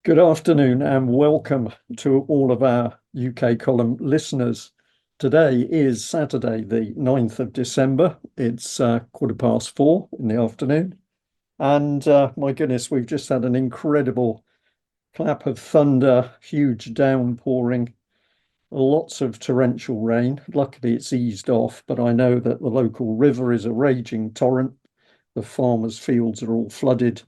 Good afternoon and welcome to all of our UK column listeners. Today is Saturday, the 9th of December. It's 4:15 in the afternoon. And my goodness, we've just had an incredible clap of thunder, huge downpouring, lots of torrential rain. Luckily, it's eased off, but I know that the local river is a raging torrent. The farmers' fields are all flooded.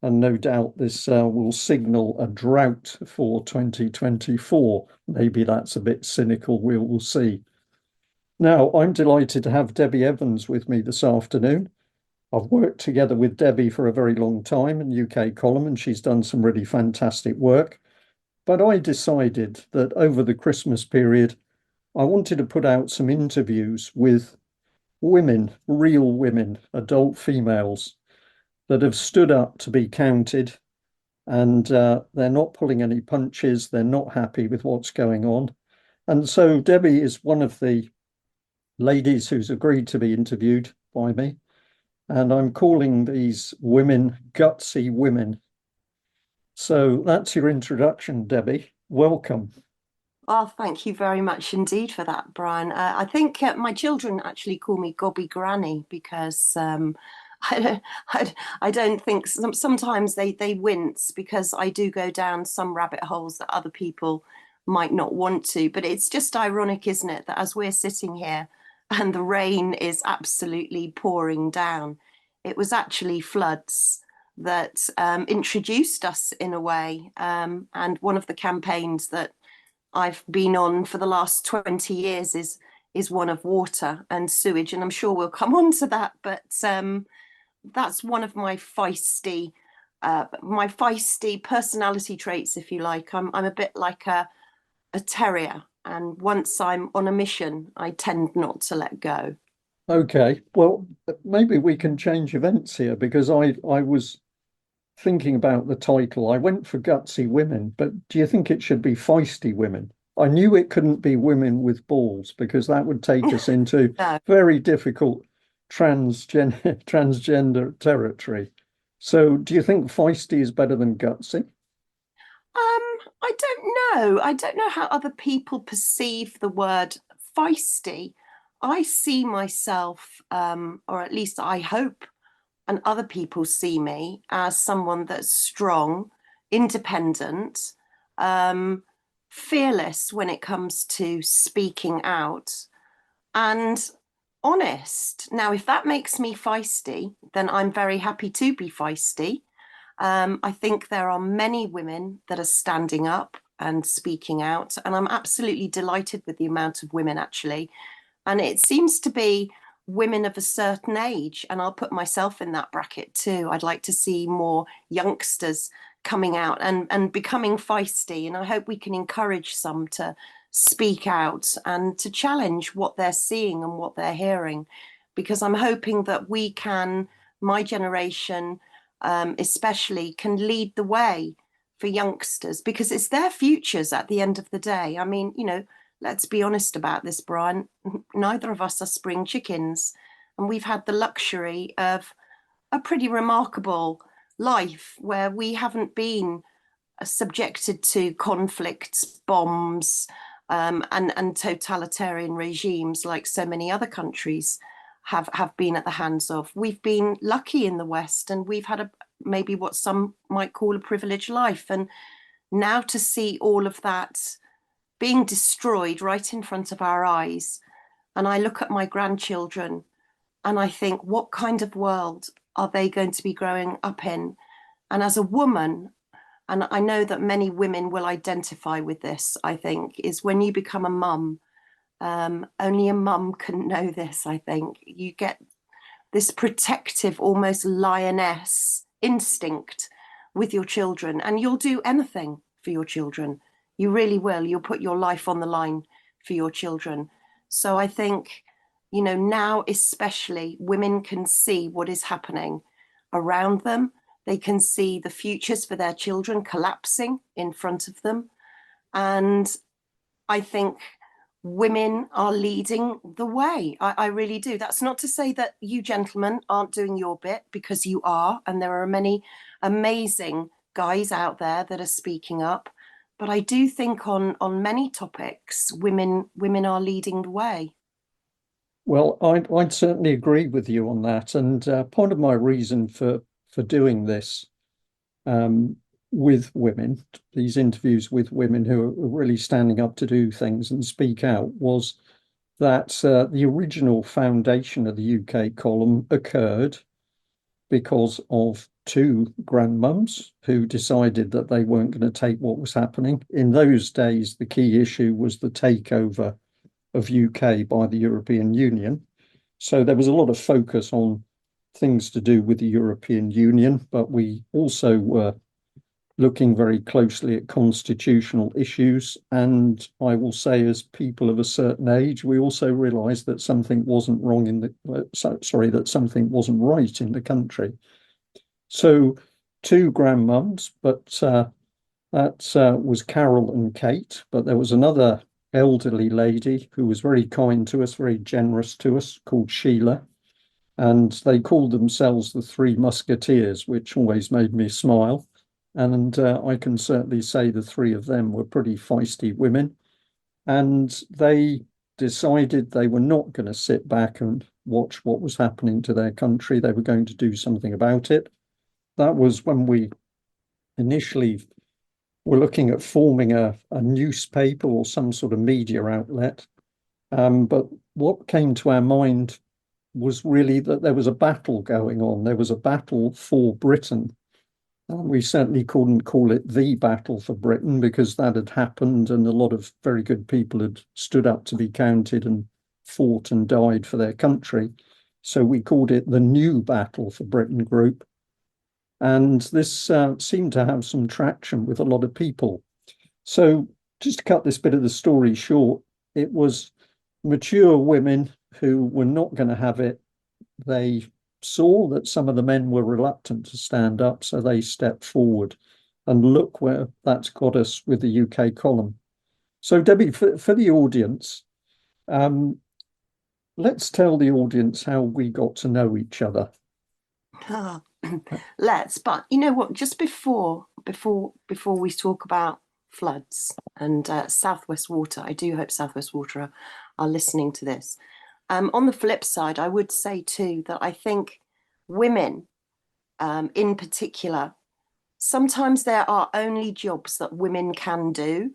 And no doubt this will signal a drought for 2024. Maybe that's a bit cynical. We'll see. Now, I'm delighted to have Debi Evans with me this afternoon. I've worked together with Debi for a very long time in UK column, and she's done some really fantastic work. But I decided that over the Christmas period, I wanted to put out some interviews with women, real women, adult females that have stood up to be counted, and they're not pulling any punches. They're not happy with what's going on. And so Debi is one of the ladies who's agreed to be interviewed by me. And I'm calling these women Gutsy women. So that's your introduction, Debi. Welcome. Oh, thank you very much indeed for that, Brian. I think my children actually call me Gobby Granny because I don't, I don't think sometimes they wince because I do go down some rabbit holes that other people might not want to. But it's just ironic, isn't it, that as we're sitting here and the rain is absolutely pouring down, it was actually floods that introduced us in a way. And one of the campaigns that I've been on for the last 20 years is one of water and sewage, and I'm sure we'll come on to that. But that's one of my feisty personality traits, if you like. I'm a bit like a terrier, and once I'm on a mission, I tend not to let go. Okay, well, maybe we can change events here because I was thinking about the title. I went for Gutsy Women, but do you think it should be Feisty Women? I knew it couldn't be women with balls because that would take us into No. very difficult transgender territory. So do you think feisty is better than gutsy? I don't know. I don't know how other people perceive the word feisty. I see myself, or at least I hope, and other people see me as someone that's strong, independent, um, fearless when it comes to speaking out, and honest. Now, if that makes me feisty, then I'm very happy to be feisty. I think there are many women that are standing up and speaking out, and I'm absolutely delighted with the amount of women actually. And it seems to be women of a certain age, and I'll put myself in that bracket too. I'd like to see more youngsters coming out and becoming feisty, and I hope we can encourage some to speak out and to challenge what they're seeing and what they're hearing, because I'm hoping that we can, my generation especially, can lead the way for youngsters, because it's their futures at the end of the day. I mean, let's be honest about this, Brian. Neither of us are spring chickens, and we've had the luxury of a pretty remarkable life where we haven't been subjected to conflicts, bombs, and totalitarian regimes like so many other countries have been at the hands of. We've been lucky in the West, and we've had maybe what some might call a privileged life. And now to see all of that being destroyed right in front of our eyes, and I look at my grandchildren and I think, what kind of world are they going to be growing up in? And as a woman, and I know that many women will identify with this, I think, is when you become a mum. Only a mum can know this, I think. You get this protective, almost lioness instinct with your children, and you'll do anything for your children. You really will. You'll put your life on the line for your children. So I think, now especially, women can see what is happening around them. They can see the futures for their children collapsing in front of them. And I think women are leading the way. I really do. That's not to say that you gentlemen aren't doing your bit, because you are. And there are many amazing guys out there that are speaking up, but I do think on many topics, women are leading the way. Well, I'd certainly agree with you on that. And part of my reason for doing this um, with women, these interviews with women who are really standing up to do things and speak out, was that the original foundation of the UK column occurred because of two grandmums who decided that they weren't going to take what was happening. In those days, the key issue was the takeover of UK by the European Union. So there was a lot of focus on things to do with the European Union, but we also were looking very closely at constitutional issues. And I will say, as people of a certain age, we also realised that something wasn't wrong in the that something wasn't right in the country. So two grandmums, but that was Carol and Kate. But there was another elderly lady who was very kind to us, very generous to us, called Sheila. And they called themselves the Three Musketeers, which always made me smile. And I can certainly say the three of them were pretty feisty women. And they decided they were not going to sit back and watch what was happening to their country. They were going to do something about it. That was when we initially were looking at forming a newspaper or some sort of media outlet. But what came to our mind was really that there was a battle going on. There was a battle for Britain. We certainly couldn't call it the battle for Britain because that had happened and a lot of very good people had stood up to be counted and fought and died for their country. So we called it the New Battle for Britain Group. And this seemed to have some traction with a lot of people. So just to cut this bit of the story short, it was mature women who were not going to have it. They saw that some of the men were reluctant to stand up, so they stepped forward. And look where that's got us with the UK column. So, Debbie, for the audience, let's tell the audience how we got to know each other. Let's, but you know what, just before we talk about floods and Southwest Water, I do hope Southwest Water are listening to this. On the flip side, I would say too that I think women in particular, sometimes there are only jobs that women can do.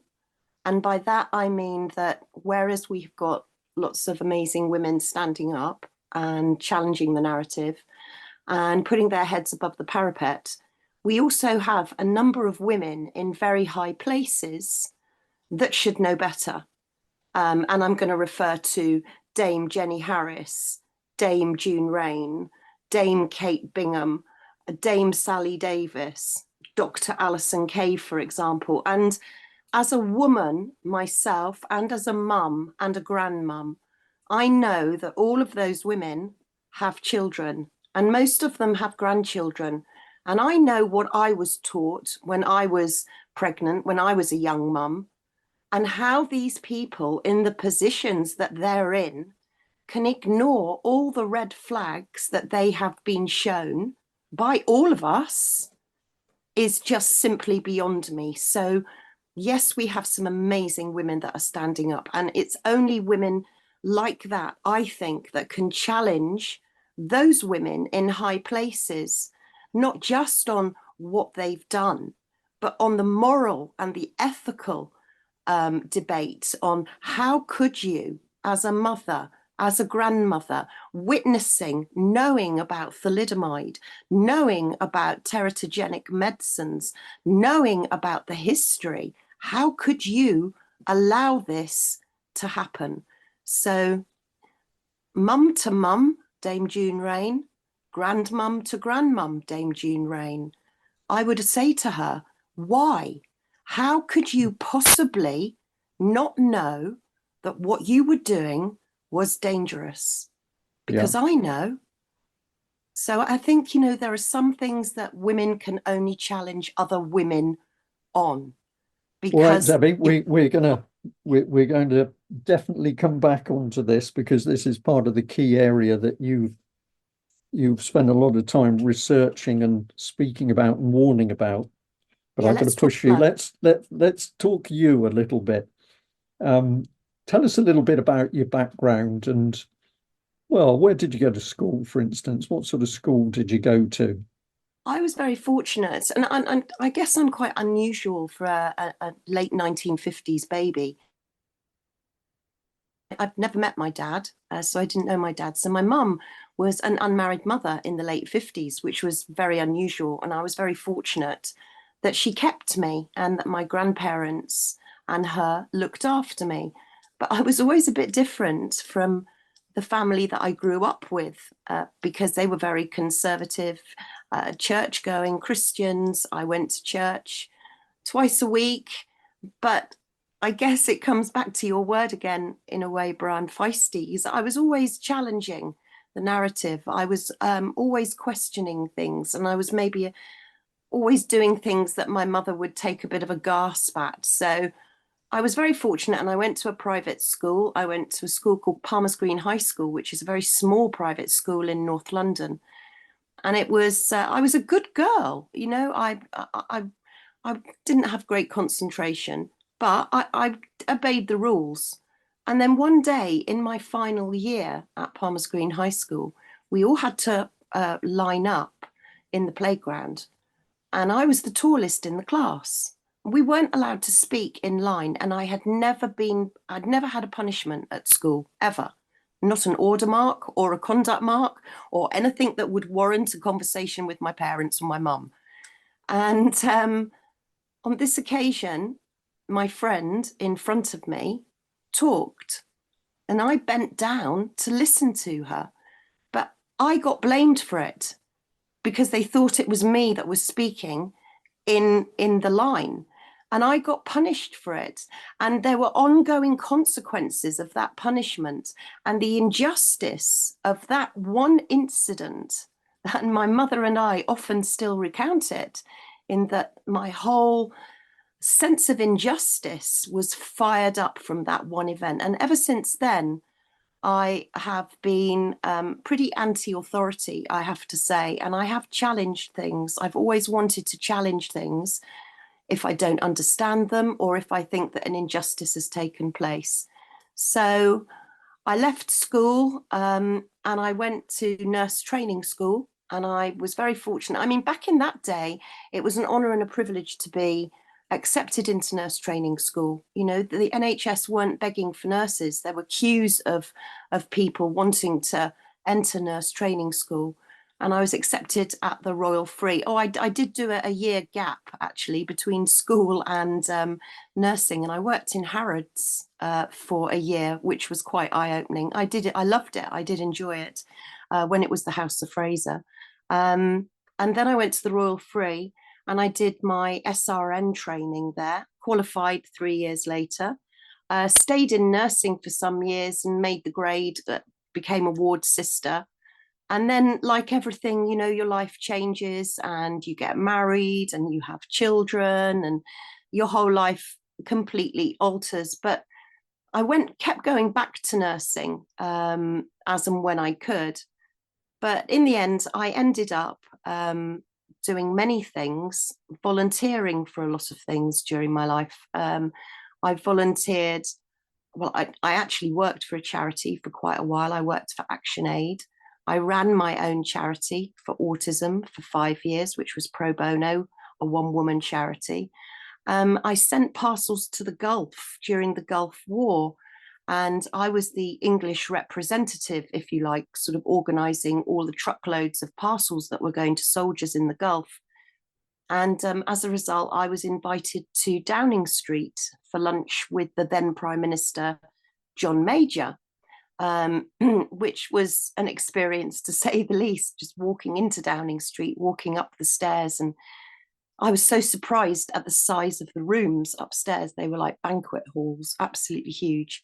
And by that, I mean that whereas we've got lots of amazing women standing up and challenging the narrative and putting their heads above the parapet, we also have a number of women in very high places that should know better. And I'm going to refer to Dame Jenny Harris, Dame June Rain, Dame Kate Bingham, Dame Sally Davis, Dr. Alison Kay, for example. And as a woman myself, and as a mum and a grandmum, I know that all of those women have children, and most of them have grandchildren. And I know what I was taught when I was pregnant, when I was a young mum, and how these people in the positions that they're in can ignore all the red flags that they have been shown by all of us is just simply beyond me. So yes, we have some amazing women that are standing up, and it's only women like that, I think, that can challenge those women in high places, not just on what they've done, but on the moral and the ethical debate on how could you, as a mother, as a grandmother, witnessing, knowing about thalidomide, knowing about teratogenic medicines, knowing about the history, how could you allow this to happen? So mum to mum, Dame June Rain, grandmum to grandmum, Dame June Rain, I would say to her, why? How could you possibly not know that what you were doing was dangerous? Because I know. So I think, you know, there are some things that women can only challenge other women on. Because All right, Debbie, we're going to definitely come back onto this because this is part of the key area that you've spent a lot of time researching and speaking about and warning about. but Yeah, I'm going to let's talk push you. her. Let's talk you a little bit. Um, Tell us a little bit about your background and, well, where did you go to school, for instance? What sort of school did you go to? I was very fortunate, and I guess I'm quite unusual for a late 1950s baby. I've never met my dad, so I didn't know my dad. So my mum was an unmarried mother in the late 50s, which was very unusual. And I was very fortunate that she kept me and that my grandparents and her looked after me. But I was always a bit different from the family that I grew up with because they were very conservative, church going Christians. I went to church twice a week, but I guess it comes back to your word again, in a way, Brian, feisty. Is I was always challenging the narrative. I was always questioning things, and I was maybe always doing things that my mother would take a bit of a gasp at. So I was very fortunate, and I went to a private school. I went to a school called Palmer's Green High School, which is a very small private school in North London. And it was I was a good girl, you know. I didn't have great concentration, but I obeyed the rules. And then one day in my final year at Palmer's Green High School, we all had to line up in the playground. And I was the tallest in the class. We weren't allowed to speak in line. And I'd never had a punishment at school, ever. Not an order mark or a conduct mark or anything that would warrant a conversation with my parents or my mum. And on this occasion, my friend in front of me talked, and I bent down to listen to her. But I got blamed for it because they thought it was me that was speaking in the line. And I got punished for it. And there were ongoing consequences of that punishment and the injustice of that one incident. And my mother and I often still recount it, in that my whole sense of injustice was fired up from that one event. And ever since then, I have been pretty anti-authority, I have to say, and I have challenged things. I've always wanted to challenge things if I don't understand them or if I think that an injustice has taken place. So I left school and I went to nurse training school, and I was very fortunate. I mean, back in that day, it was an honour and a privilege to be accepted into nurse training school. You know, the NHS weren't begging for nurses. There were queues of people wanting to enter nurse training school. And I was accepted at the Royal Free. Oh, I did do a year gap actually between school and nursing, and I worked in Harrods for a year, which was quite eye-opening. I did it. I loved it. I did enjoy it when it was the House of Fraser. And then I went to the Royal Free and I did my SRN training there, qualified 3 years later, stayed in nursing for some years and made the grade, became a ward sister. And then, like everything, you know, your life changes and you get married and you have children and your whole life completely alters. But I kept going back to nursing as and when I could. But in the end, I ended up doing many things, volunteering for a lot of things during my life. I volunteered, well, I actually worked for a charity for quite a while. I worked for Action Aid. I ran my own charity for autism for 5 years, which was pro bono, a one-woman charity. I sent parcels to the Gulf during the Gulf War, and I was the English representative, if you like, sort of organising all the truckloads of parcels that were going to soldiers in the Gulf. And as a result, I was invited to Downing Street for lunch with the then Prime Minister, John Major, which was an experience to say the least, just walking into Downing Street, walking up the stairs. And I was so surprised at the size of the rooms upstairs. They were like banquet halls, absolutely huge.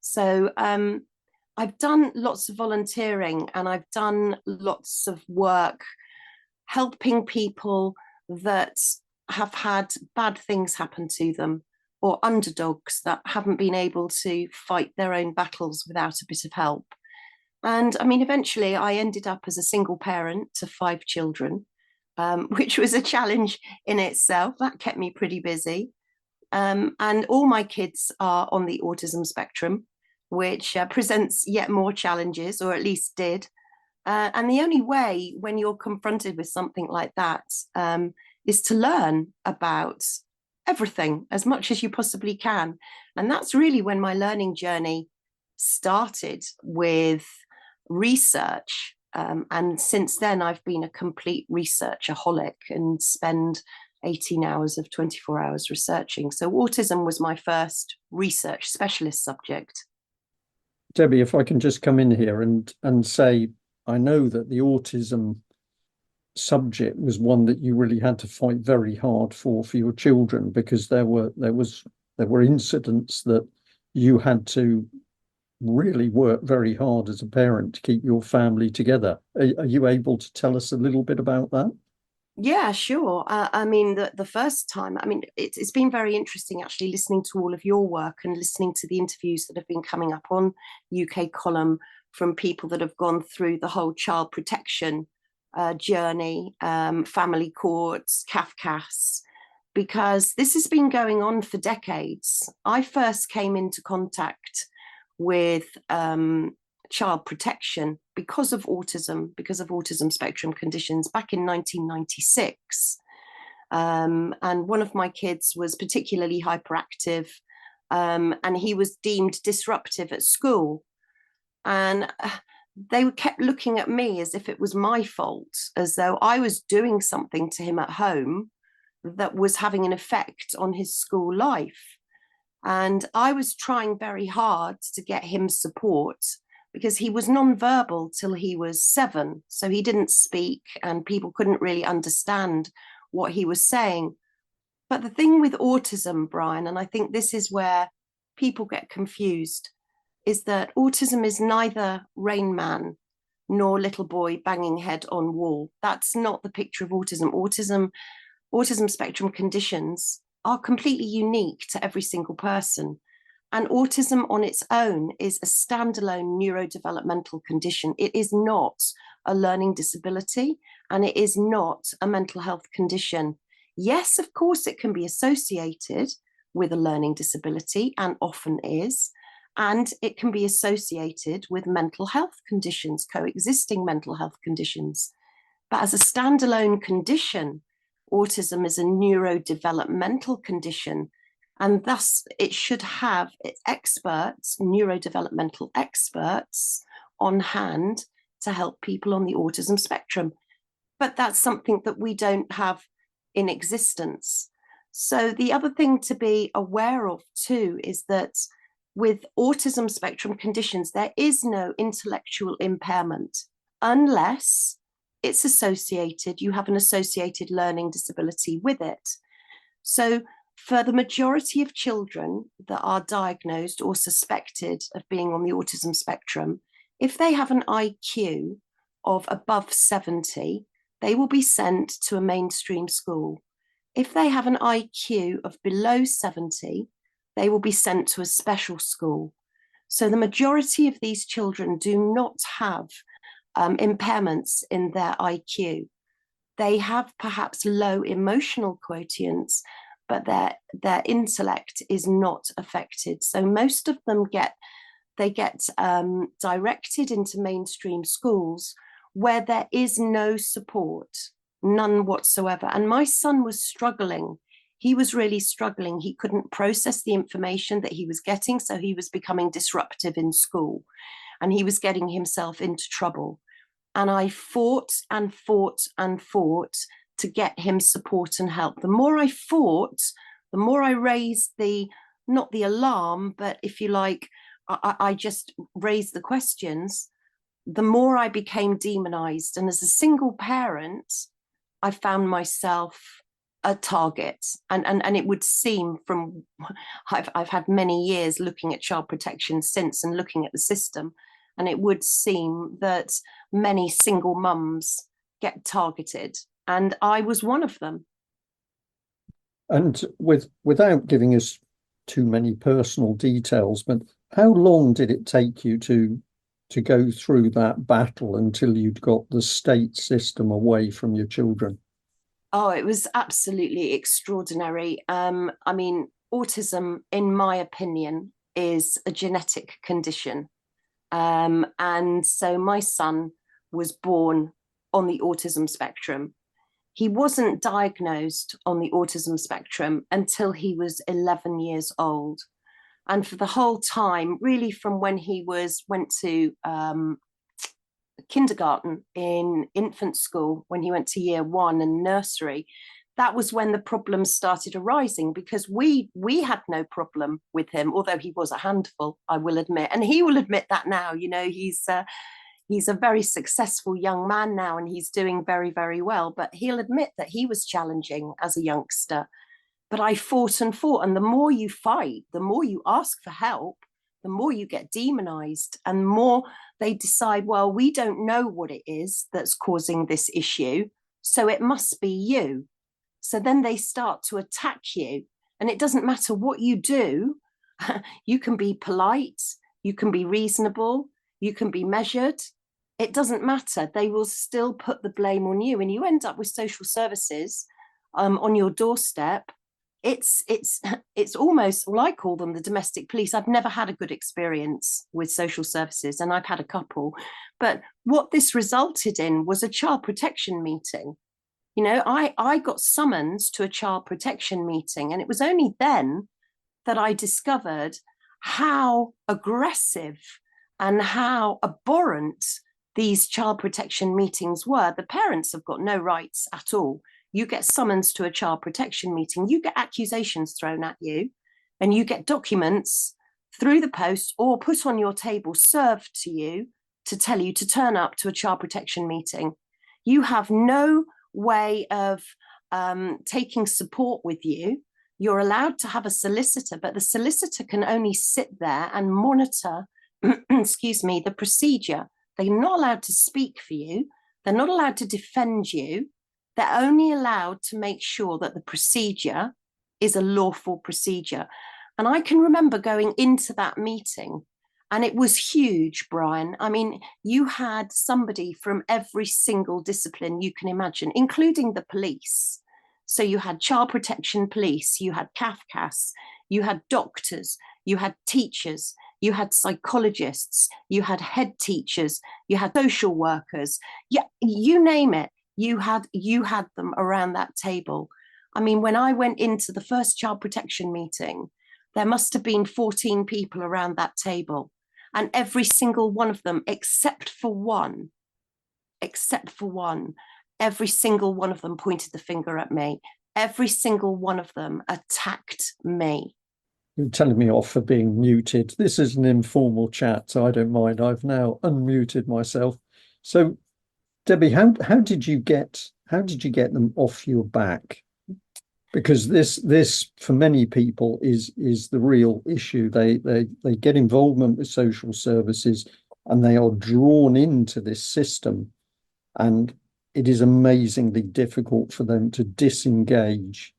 So I've done lots of volunteering and I've done lots of work helping people that have had bad things happen to them, or underdogs that haven't been able to fight their own battles without a bit of help. And I mean, eventually I ended up as a single parent to 5 children. which was a challenge in itself. That kept me pretty busy. And all my kids are on the autism spectrum, which presents yet more challenges, or at least did. And the only way when you're confronted with something like that is to learn about everything as much as you possibly can. And that's really when my learning journey started, with research. And since then, I've been a complete researchaholic and spend 18 hours of 24 hours researching. So autism was my first research specialist subject. Debi, if I can just come in here and say, I know that the autism subject was one that you really had to fight very hard for your children, because there were incidents that you had to really work very hard as a parent to keep your family together. Are you able to tell us a little bit about that? Yeah, sure. I mean, the first time, I mean, it's been very interesting actually listening to all of your work and listening to the interviews that have been coming up on UK Column from people that have gone through the whole child protection journey, family courts, CAFCAS, because this has been going on for decades. I first came into contact with child protection because of autism spectrum conditions back in 1996. And one of my kids was particularly hyperactive, and he was deemed disruptive at school. And they kept looking at me as if it was my fault, as though I was doing something to him at home that was having an effect on his school life. And I was trying very hard to get him support, because he was nonverbal till he was 7. So he didn't speak and people couldn't really understand what he was saying. But the thing with autism, Brian, and I think this is where people get confused, is that autism is neither Rain Man nor little boy banging head on wall. That's not the picture of autism. Autism spectrum conditions are completely unique to every single person. And autism on its own is a standalone neurodevelopmental condition. It is not a learning disability, and it is not a mental health condition. Yes, of course, it can be associated with a learning disability, and often is, and it can be associated with mental health conditions, coexisting mental health conditions. But as a standalone condition, autism is a neurodevelopmental condition, and thus it should have its experts, neurodevelopmental experts, on hand to help people on the autism spectrum. But that's something that we don't have in existence. So the other thing to be aware of too is that with autism spectrum conditions, there is no intellectual impairment unless it's associated, you have an associated learning disability with it. So for the majority of children that are diagnosed or suspected of being on the autism spectrum, if they have an IQ of above 70, they will be sent to a mainstream school. If they have an IQ of below 70, they will be sent to a special school. So the majority of these children do not have impairments in their IQ. They have perhaps low emotional quotients, but their intellect is not affected. So most of them get directed into mainstream schools where there is no support, none whatsoever. And my son was struggling. He was really struggling. He couldn't process the information that he was getting, so he was becoming disruptive in school, and he was getting himself into trouble. And I fought and fought and fought to get him support and help. The more I fought, the more I raised not the alarm, but if you like, I just raised the questions, the more I became demonized. And as a single parent, I found myself a target. And it would seem from, I've had many years looking at child protection since and looking at the system, and it would seem that many single mums get targeted. And I was one of them. And without giving us too many personal details, but how long did it take you to go through that battle until you'd got the state system away from your children? Oh, it was absolutely extraordinary. I mean, autism, in my opinion, is a genetic condition. And so my son was born on the autism spectrum. He wasn't diagnosed on the autism spectrum until he was 11 years old. And for the whole time, really from when he went to kindergarten, in infant school, when he went to year one and nursery, that was when the problems started arising, because we had no problem with him, although he was a handful, I will admit, and he will admit that now. You know, he's a very successful young man now, and he's doing very, very well, but he'll admit that he was challenging as a youngster. But I fought and fought, and the more you fight, the more you ask for help, the more you get demonized, and the more they decide, well, we don't know what it is that's causing this issue, so it must be you. So then they start to attack you, and it doesn't matter what you do. You can be polite, you can be reasonable, you can be measured. It doesn't matter. They will still put the blame on you, and you end up with social services on your doorstep. It's almost, well, I call them the domestic police. I've never had a good experience with social services, and I've had a couple. But what this resulted in was a child protection meeting. You know, I got summons to a child protection meeting, and it was only then that I discovered how aggressive and how abhorrent these child protection meetings were. The parents have got no rights at all. You get summons to a child protection meeting, you get accusations thrown at you, and you get documents through the post or put on your table, served to you to tell you to turn up to a child protection meeting. You have no way of taking support with you. You're allowed to have a solicitor, but the solicitor can only sit there and monitor, excuse me, the procedure. They're not allowed to speak for you. They're not allowed to defend you. They're only allowed to make sure that the procedure is a lawful procedure. And I can remember going into that meeting, and it was huge, Brian. I mean, you had somebody from every single discipline you can imagine, including the police. So you had child protection police, you had CAFCAS, you had doctors, you had teachers, you had psychologists, you had head teachers, you had social workers. Yeah, you name it, you had them around that table. I mean, when I went into the first child protection meeting, there must have been 14 people around that table, and every single one of them, except for one, every single one of them pointed the finger at me. Every single one of them attacked me. You're telling me off for being muted. This is an informal chat, so I don't mind. I've now unmuted myself. So, Debbie, how did you get them off your back? Because this for many people is the real issue. They get involvement with social services, and they are drawn into this system, and it is amazingly difficult for them to disengage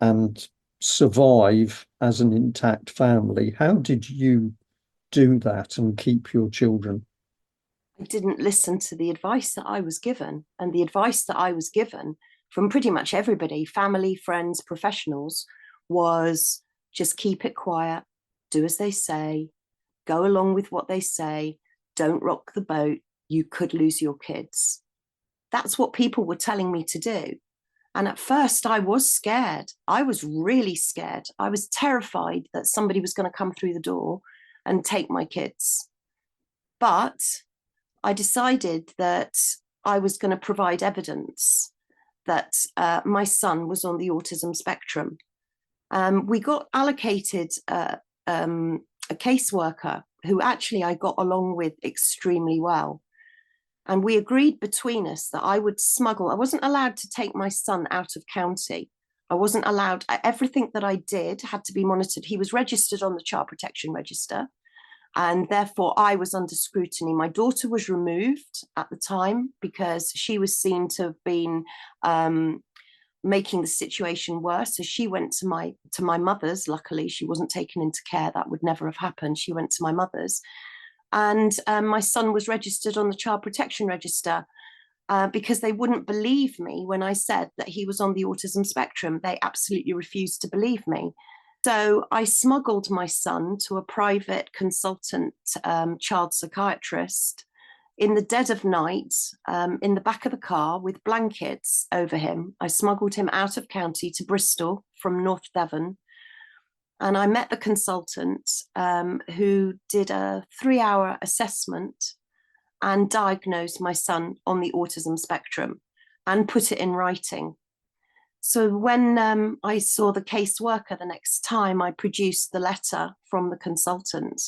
and survive as an intact family. How did you do that and keep your children? I didn't listen to the advice that I was given, and the advice that I was given from pretty much everybody, family, friends, professionals, was just keep it quiet, do as they say, go along with what they say, don't rock the boat, you could lose your kids. That's what people were telling me to do. And at first I was scared. I was really scared. I was terrified that somebody was going to come through the door and take my kids. But I decided that I was going to provide evidence that my son was on the autism spectrum. We got allocated a caseworker who actually I got along with extremely well. And we agreed between us that I would smuggle. I wasn't allowed to take my son out of county. I wasn't allowed. Everything that I did had to be monitored. He was registered on the child protection register, and therefore I was under scrutiny. My daughter was removed at the time because she was seen to have been making the situation worse. So she went to my mother's. Luckily, she wasn't taken into care. That would never have happened. She went to my mother's. And my son was registered on the child protection register. because they wouldn't believe me when I said that he was on the autism spectrum. They absolutely refused to believe me. So I smuggled my son to a private consultant child psychiatrist in the dead of night, in the back of the car with blankets over him. I smuggled him out of county to Bristol from North Devon. And I met the consultant who did a 3-hour assessment and diagnosed my son on the autism spectrum and put it in writing. So when I saw the caseworker the next time, I produced the letter from the consultant,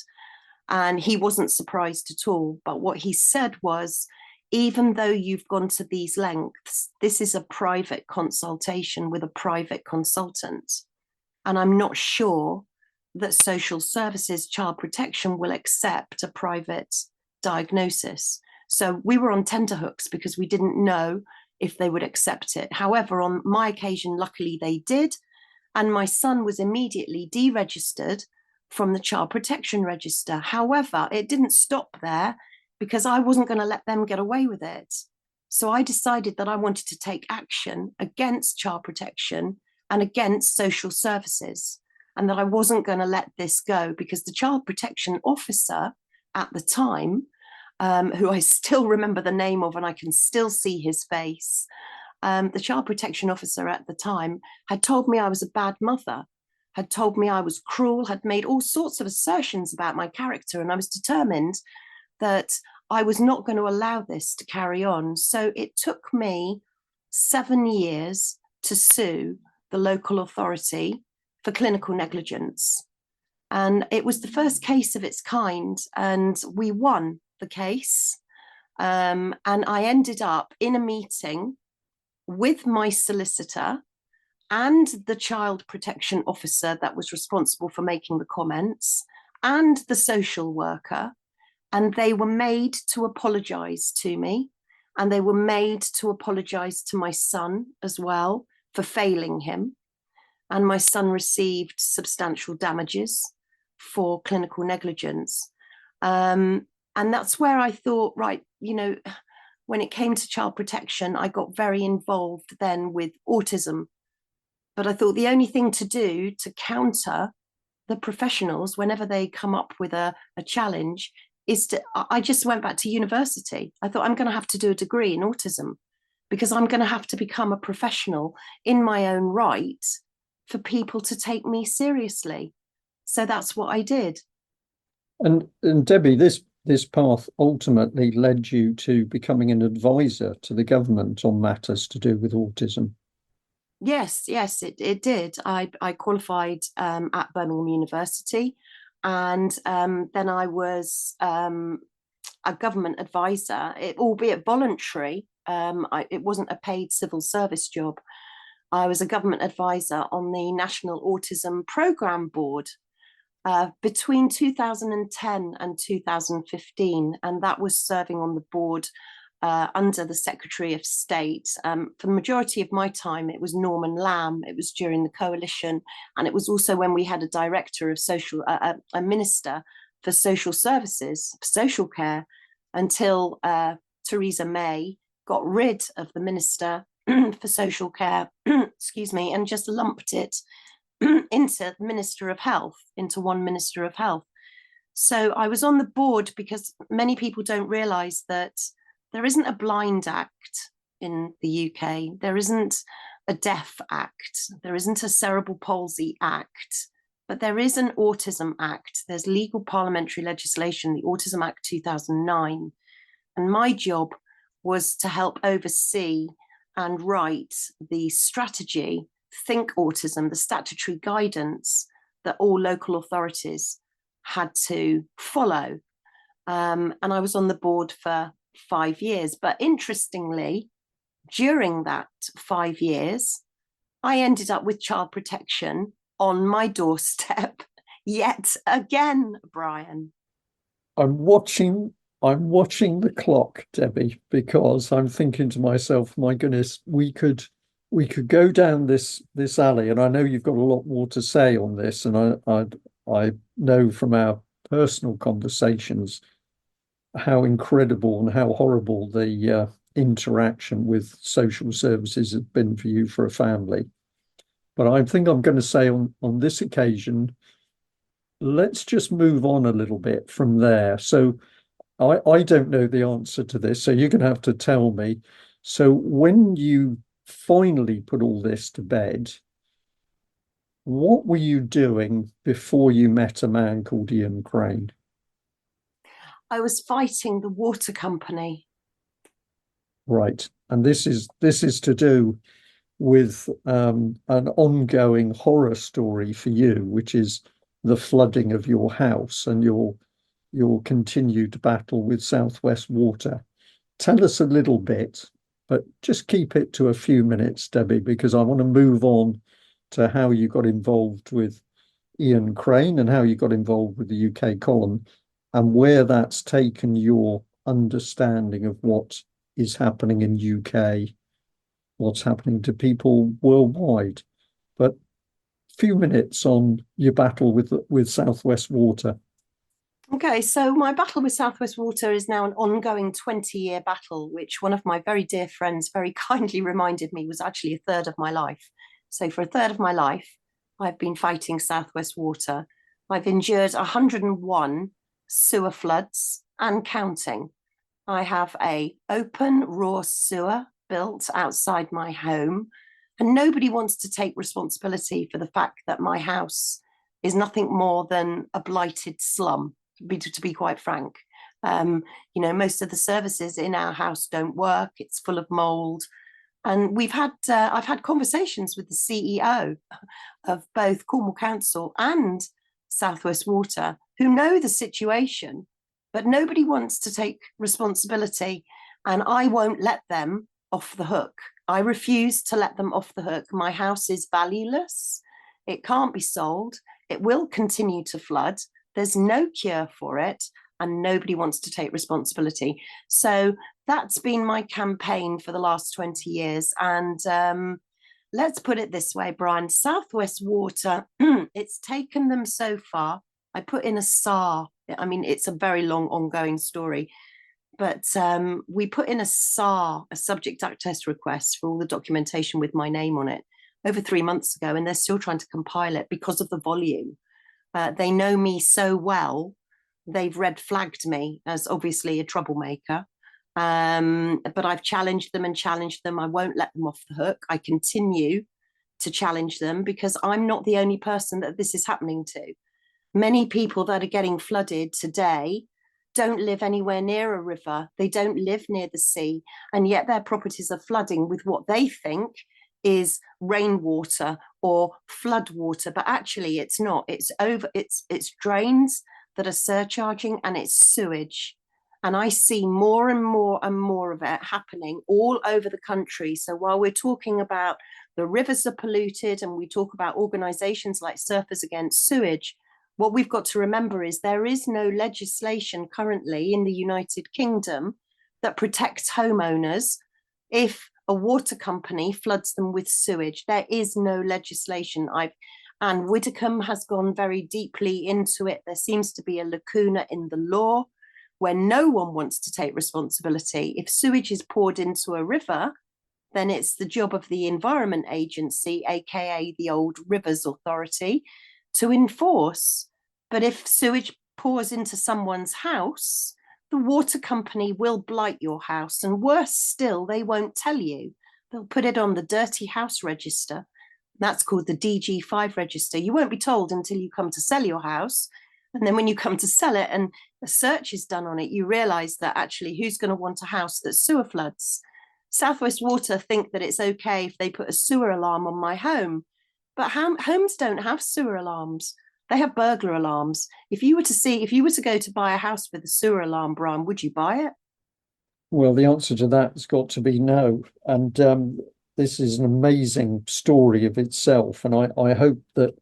and he wasn't surprised at all. But what he said was, even though you've gone to these lengths, this is a private consultation with a private consultant. And I'm not sure that social services, child protection will accept a private diagnosis. So we were on tenterhooks because we didn't know if they would accept it. However, on my occasion, luckily they did. And my son was immediately deregistered from the child protection register. However, it didn't stop there because I wasn't going to let them get away with it. So I decided that I wanted to take action against child protection and against social services, and that I wasn't going to let this go, because the child protection officer at the time, who I still remember the name of and I can still see his face, the child protection officer at the time had told me I was a bad mother, had told me I was cruel, had made all sorts of assertions about my character, and I was determined that I was not going to allow this to carry on. So it took me 7 years to sue the local authority for clinical negligence. And it was the first case of its kind, and we won the case. And I ended up in a meeting with my solicitor and the child protection officer that was responsible for making the comments and the social worker. And they were made to apologize to me, and they were made to apologize to my son as well for failing him. And my son received substantial damages for clinical negligence. And that's where I thought, right, when it came to child protection, I got very involved then with autism. But I thought the only thing to do to counter the professionals whenever they come up with a challenge is I just went back to university. I thought I'm going to have to do a degree in autism, because I'm going to have to become a professional in my own right for people to take me seriously. So that's what I did. And Debbie, this path ultimately led you to becoming an advisor to the government on matters to do with autism. Yes, it did. I qualified at Birmingham University, and then I was a government advisor, albeit voluntary. It wasn't a paid civil service job. I was a government advisor on the National Autism Programme Board between 2010 and 2015, and that was serving on the board under the Secretary of State. For the majority of my time, it was Norman Lamb. It was during the coalition, and it was also when we had a director of social, a minister for social services, social care, until Theresa May got rid of the minister for social care, excuse me, and just lumped it into Minister of Health, into one Minister of Health. So I was on the board because many people don't realise that there isn't a blind act in the UK. There isn't a deaf act. There isn't a cerebral palsy act, but there is an autism act. There's legal parliamentary legislation, the Autism Act 2009. And my job was to help oversee and write the strategy, Think Autism, the statutory guidance that all local authorities had to follow. And I was on the board for 5 years. But interestingly, during that 5 years, I ended up with child protection on my doorstep yet again, Brian. I'm watching the clock, Debbie, because I'm thinking to myself, my goodness, we could go down this alley, and I know you've got a lot more to say on this, and I know from our personal conversations how incredible and how horrible the interaction with social services has been for you for a family. But I think I'm going to say on this occasion, let's just move on a little bit from there. So I don't know the answer to this, so you're going to have to tell me. So when you finally put all this to bed, what were you doing before you met a man called Ian Crane? I was fighting the water company. Right. And this is to do with an ongoing horror story for you, which is the flooding of your house and your continued battle with Southwest Water. Tell us a little bit, but just keep it to a few minutes, Debbie, because I want to move on to how you got involved with Ian Crane and how you got involved with the UK column and where that's taken your understanding of what is happening in UK, what's happening to people worldwide. But few minutes on your battle with Southwest Water. Okay, so my battle with Southwest Water is now an ongoing 20-year battle, which one of my very dear friends very kindly reminded me was actually a third of my life. So for a third of my life, I've been fighting Southwest Water. I've endured 101 sewer floods and counting. I have a open, raw sewer built outside my home, and nobody wants to take responsibility for the fact that my house is nothing more than a blighted slum, to be quite frank. Most of the services in our house don't work. It's full of mold. And I've had conversations with the CEO of both Cornwall Council and Southwest Water who know the situation, but nobody wants to take responsibility, and I won't let them off the hook. I refuse to let them off the hook. My house is valueless. It can't be sold. It will continue to flood. There's no cure for it, and nobody wants to take responsibility. So that's been my campaign for the last 20 years. And let's put it this way, Brian, Southwest Water, it's taken them so far. I put in a SAR. I mean, it's a very long ongoing story, but we put in a SAR, a subject access request for all the documentation with my name on it over 3 months ago, and they're still trying to compile it because of the volume. They know me so well. They've red flagged me as obviously a troublemaker. But I've challenged them and challenged them. I won't let them off the hook. I continue to challenge them because I'm not the only person that this is happening to. Many people that are getting flooded today don't live anywhere near a river. They don't live near the sea, and yet their properties are flooding with what they think is rainwater or flood water, but actually it's not. It's drains that are surcharging, and it's sewage. And I see more and more and more of it happening all over the country. So while we're talking about the rivers are polluted and we talk about organizations like Surfers Against Sewage, what we've got to remember is there is no legislation currently in the United Kingdom that protects homeowners if a water company floods them with sewage. There is no legislation. Anne Widdecombe has gone very deeply into it. There seems to be a lacuna in the law where no one wants to take responsibility. If sewage is poured into a river, then it's the job of the Environment Agency, aka the old Rivers Authority, to enforce. But if sewage pours into someone's house, the water company will blight your house, and worse still, they won't tell you. They'll put it on the Dirty House Register. That's called the DG5 register. You won't be told until you come to sell your house. And then when you come to sell it and a search is done on it, you realize that actually who's going to want a house that sewer floods? Southwest Water think that it's okay if they put a sewer alarm on my home, but homes don't have sewer alarms. They have burglar alarms. If you were to go to buy a house with a sewer alarm, Brian, would you buy it? Well, the answer to that has got to be no. And this is an amazing story of itself. And I hope that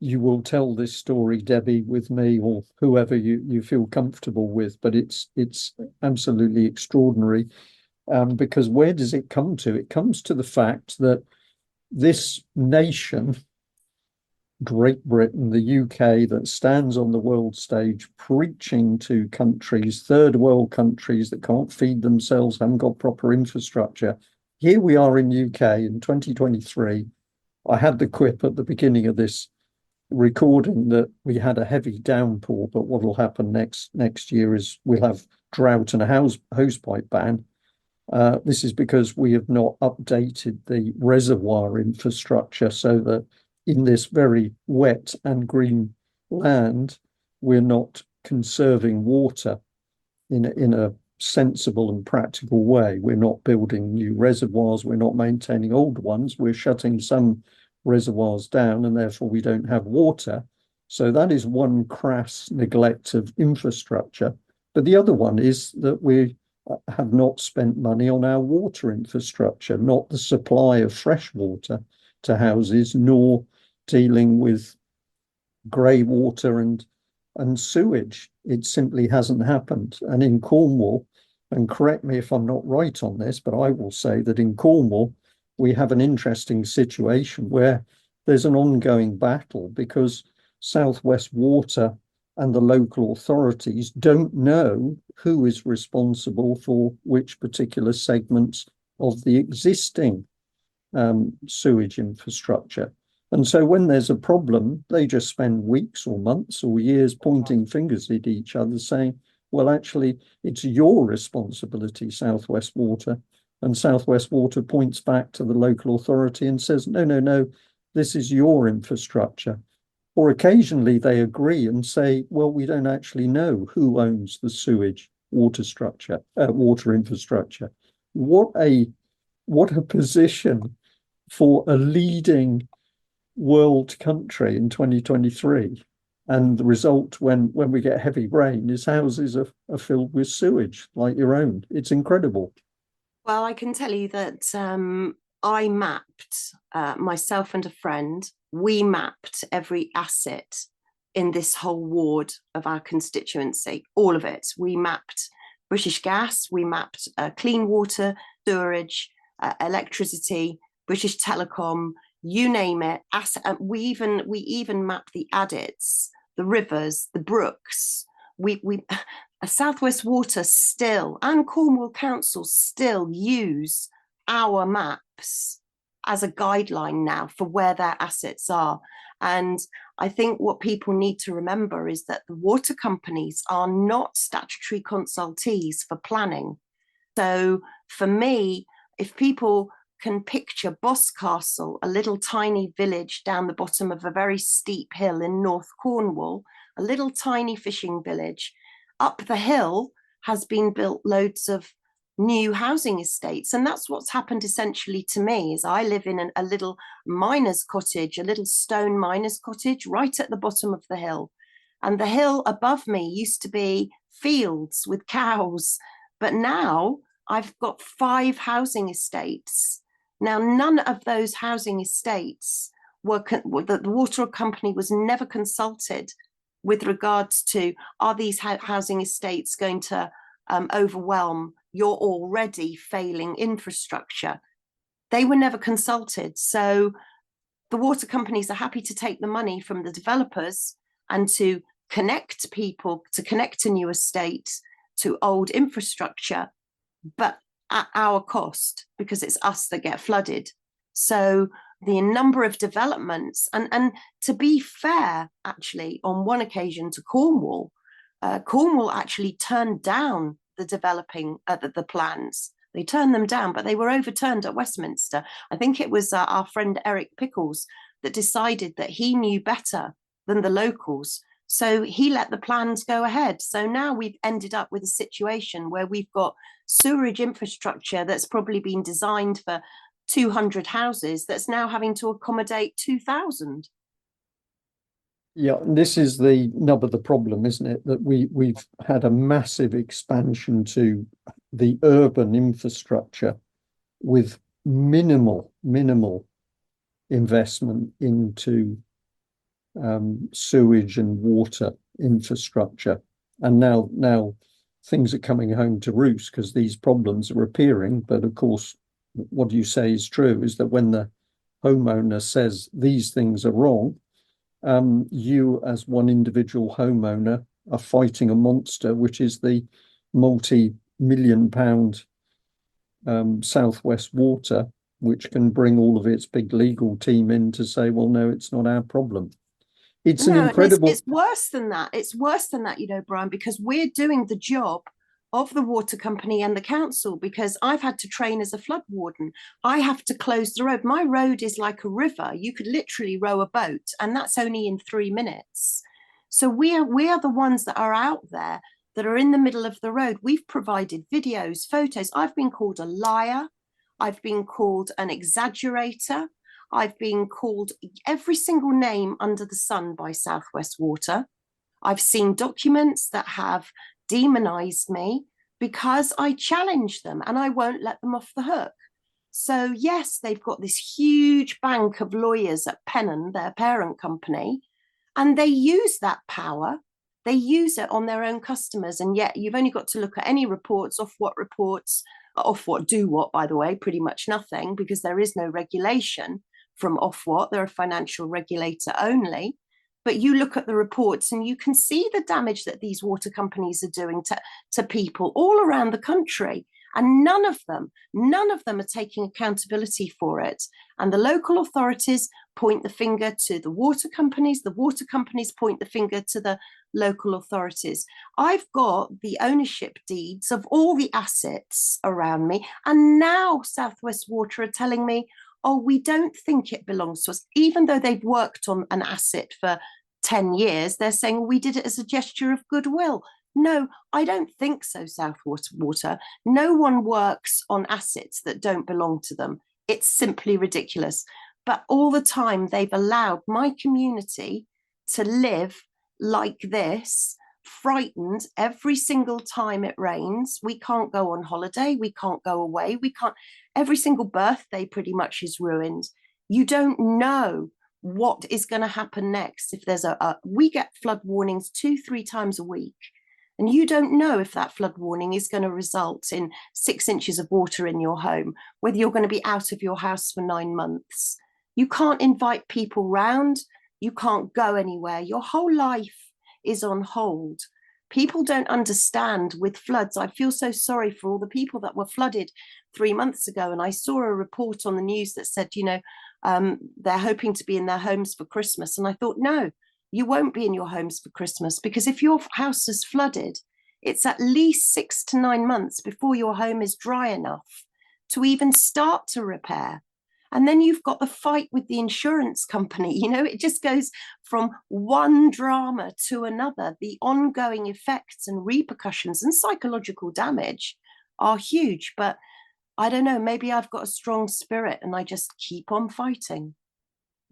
you will tell this story, Debbie, with me or whoever you feel comfortable with. But it's absolutely extraordinary. Because where does it come to? It comes to the fact that this nation Great Britain, the UK, that stands on the world stage preaching to countries, third world countries that can't feed themselves, haven't got proper infrastructure. Here we are in UK in 2023. I had the quip at the beginning of this recording that we had a heavy downpour, but what will happen next year is we'll have drought and a hosepipe ban. This is because we have not updated the reservoir infrastructure so that in this very wet and green land, we're not conserving water in a sensible and practical way. We're not building new reservoirs, we're not maintaining old ones, we're shutting some reservoirs down, and therefore we don't have water. So that is one crass neglect of infrastructure. But the other one is that we have not spent money on our water infrastructure, not the supply of fresh water to houses, nor dealing with grey water and sewage. It simply hasn't happened. And in Cornwall, and correct me if I'm not right on this, but I will say that in Cornwall, we have an interesting situation where there's an ongoing battle because South West Water and the local authorities don't know who is responsible for which particular segments of the existing sewage infrastructure. And so when there's a problem, they just spend weeks or months or years pointing fingers at each other saying, well, actually, it's your responsibility, South West Water. And South West Water points back to the local authority and says, no, no, no, this is your infrastructure. Or occasionally they agree and say, well, we don't actually know who owns the sewage water infrastructure. What a position for a leading world country in 2023. And the result when we get heavy rain is houses are filled with sewage like your own. It's incredible. Well, I can tell you that I mapped, myself and a friend, we mapped every asset in this whole ward of our constituency, all of it. We mapped British Gas, we mapped clean water, sewerage, electricity, British Telecom, you name it. We even mapped the adits, the rivers, the brooks. We South West Water still and Cornwall Council still use our maps as a guideline now for where their assets are. And I think what people need to remember is that the water companies are not statutory consultees for planning. So for me, if people can picture Boscastle, a little tiny village down the bottom of a very steep hill in North Cornwall, a little tiny fishing village, up the hill has been built loads of new housing estates. And that's what's happened essentially to me is I live in a little miner's cottage, a little stone miner's cottage right at the bottom of the hill. And the hill above me used to be fields with cows. But now I've got 5 housing estates. Now, none of those housing estates the water company was never consulted with regards to, are these housing estates going to overwhelm your already failing infrastructure? They were never consulted. So the water companies are happy to take the money from the developers and to connect people, to connect a new estate to old infrastructure, but at our cost, because it's us that get flooded. So the number of developments, and to be fair, actually, on one occasion to Cornwall, Cornwall actually turned down the developing the plans. They turned them down, but they were overturned at Westminster. I think it was our friend Eric Pickles that decided that he knew better than the locals. So he let the plans go ahead. So now we've ended up with a situation where we've got sewerage infrastructure that's probably been designed for 200 houses that's now having to accommodate 2,000. Yeah, this is the nub of the problem, isn't it? That we've had a massive expansion to the urban infrastructure with minimal investment into sewage and water infrastructure. And now things are coming home to roost because these problems are appearing. But of course, what you say is true, is that when the homeowner says these things are wrong, you as one individual homeowner are fighting a monster, which is the multi-million-pound Southwest Water, which can bring all of its big legal team in to say, well, no, it's not our problem. It's an No, and incredible. it's worse than that. It's worse than that, Brian, because we're doing the job of the water company and the council, because I've had to train as a flood warden. I have to close the road. My road is like a river. You could literally row a boat, and that's only in 3 minutes. So we are the ones that are out there, that are in the middle of the road. We've provided videos, photos. I've been called a liar. I've been called an exaggerator. I've been called every single name under the sun by Southwest Water. I've seen documents that have demonized me because I challenge them, and I won't let them off the hook. So yes, they've got this huge bank of lawyers at Pennon, their parent company, and they use that power. They use it on their own customers. And yet you've only got to look at any reports, off what do what, by the way, pretty much nothing, because there is no regulation from Ofwat. They're a financial regulator only. But you look at the reports and you can see the damage that these water companies are doing to people all around the country. And none of them are taking accountability for it. And the local authorities point the finger to the water companies point the finger to the local authorities. I've got the ownership deeds of all the assets around me. And now Southwest Water are telling me, oh, we don't think it belongs to us. Even though they've worked on an asset for 10 years, they're saying we did it as a gesture of goodwill. No, I don't think so, Southwest Water. No one works on assets that don't belong to them. It's simply ridiculous. But all the time, they've allowed my community to live like this, frightened every single time it rains. We can't go on holiday. We can't go away. We can't. Every single birthday pretty much is ruined. You don't know what is going to happen next. If there's we get flood warnings 2-3 times a week. And you don't know if that flood warning is going to result in 6 inches of water in your home, whether you're going to be out of your house for 9 months. You can't invite people round. You can't go anywhere. Your whole life is on hold. People don't understand with floods. I feel so sorry for all the people that were flooded 3 months ago. And I saw a report on the news that said, they're hoping to be in their homes for Christmas. And I thought, no, you won't be in your homes for Christmas, because if your house is flooded, it's at least 6 to 9 months before your home is dry enough to even start to repair. And then you've got the fight with the insurance company. It just goes from one drama to another. The ongoing effects and repercussions and psychological damage are huge. But I don't know, maybe I've got a strong spirit and I just keep on fighting.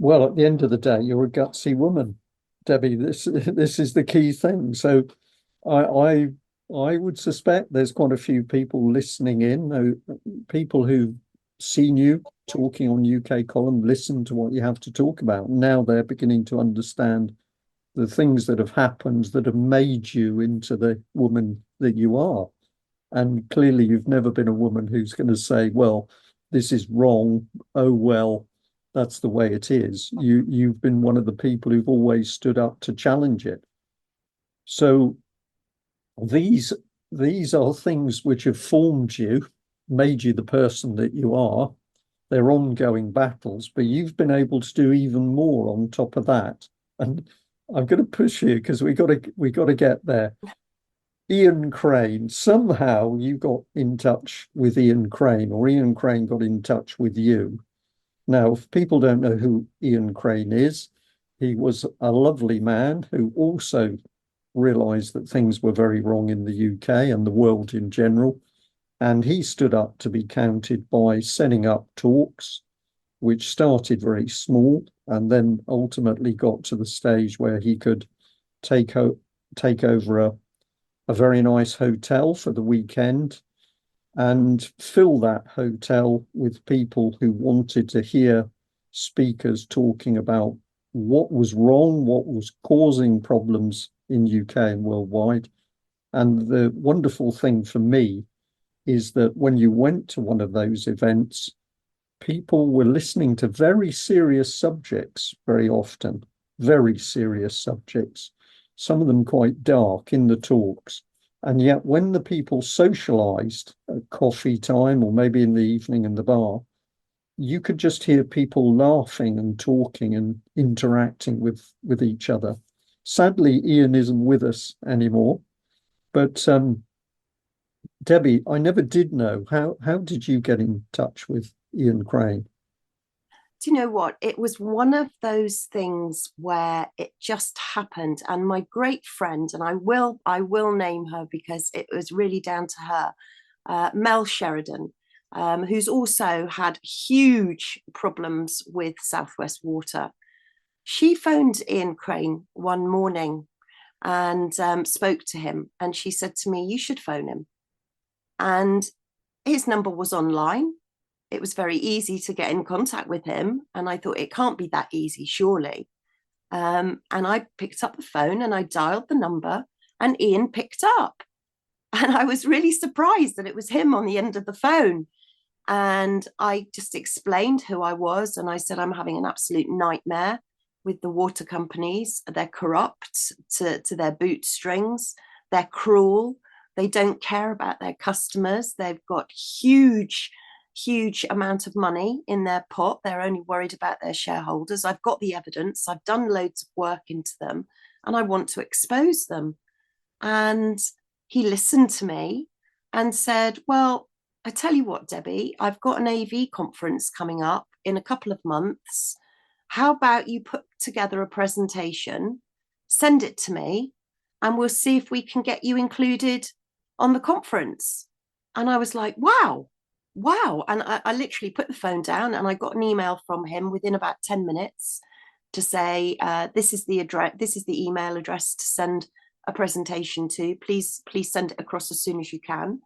Well, at the end of the day, you're a gutsy woman, Debbie. This is the key thing. So I would suspect there's quite a few people listening in, people who've seen you talking on UK Column, listen to what you have to talk about. Now they're beginning to understand the things that have happened that have made you into the woman that you are. And clearly you've never been a woman who's going to say, well, this is wrong. Oh, well, that's the way it is. You've been one of the people who've always stood up to challenge it. So these are things which have formed you, made you the person that you are. They're ongoing battles, but you've been able to do even more on top of that. And I'm going to push you because we got to get there. Ian Crane, somehow you got in touch with Ian Crane, or Ian Crane got in touch with you. Now, if people don't know who Ian Crane is, he was a lovely man who also realized that things were very wrong in the UK and the world in general. And he stood up to be counted by setting up talks, which started very small and then ultimately got to the stage where he could take over a very nice hotel for the weekend and fill that hotel with people who wanted to hear speakers talking about what was wrong, what was causing problems in UK and worldwide. And the wonderful thing for me is that when you went to one of those events, people were listening to very serious subjects very often. very serious subjects, some of them quite dark in the talks. And yet, when the people socialized at coffee time or maybe in the evening in the bar, you could just hear people laughing and talking and interacting with each other. Sadly, Ian isn't with us anymore. But Debbie, I never did know how did you get in touch with Ian Crane? Do you know what? It was one of those things where it just happened. And my great friend, and I will name her because it was really down to her, Mel Sheridan, who's also had huge problems with Southwest Water. She phoned Ian Crane one morning and spoke to him. And she said to me, "You should phone him." And his number was online. It was very easy to get in contact with him. And I thought, it can't be that easy, surely. And I picked up the phone and I dialed the number, and Ian picked up. And I was really surprised that it was him on the end of the phone. And I just explained who I was. And I said, I'm having an absolute nightmare with the water companies. They're corrupt to their bootstrings. They're cruel. They don't care about their customers. They've got huge amount of money in their pot. They're only worried about their shareholders. I've got the evidence. I've done loads of work into them, and I want to expose them. And he listened to me and said, well, I tell you what, Debbie, I've got an AV conference coming up in a couple of months. How about you put together a presentation, send it to me, and we'll see if we can get you included on the conference. And I was like, wow. And I literally put the phone down, and I got an email from him within about 10 minutes to say, this is the address, this is the email address to send a presentation to. Please send it across as soon as you can.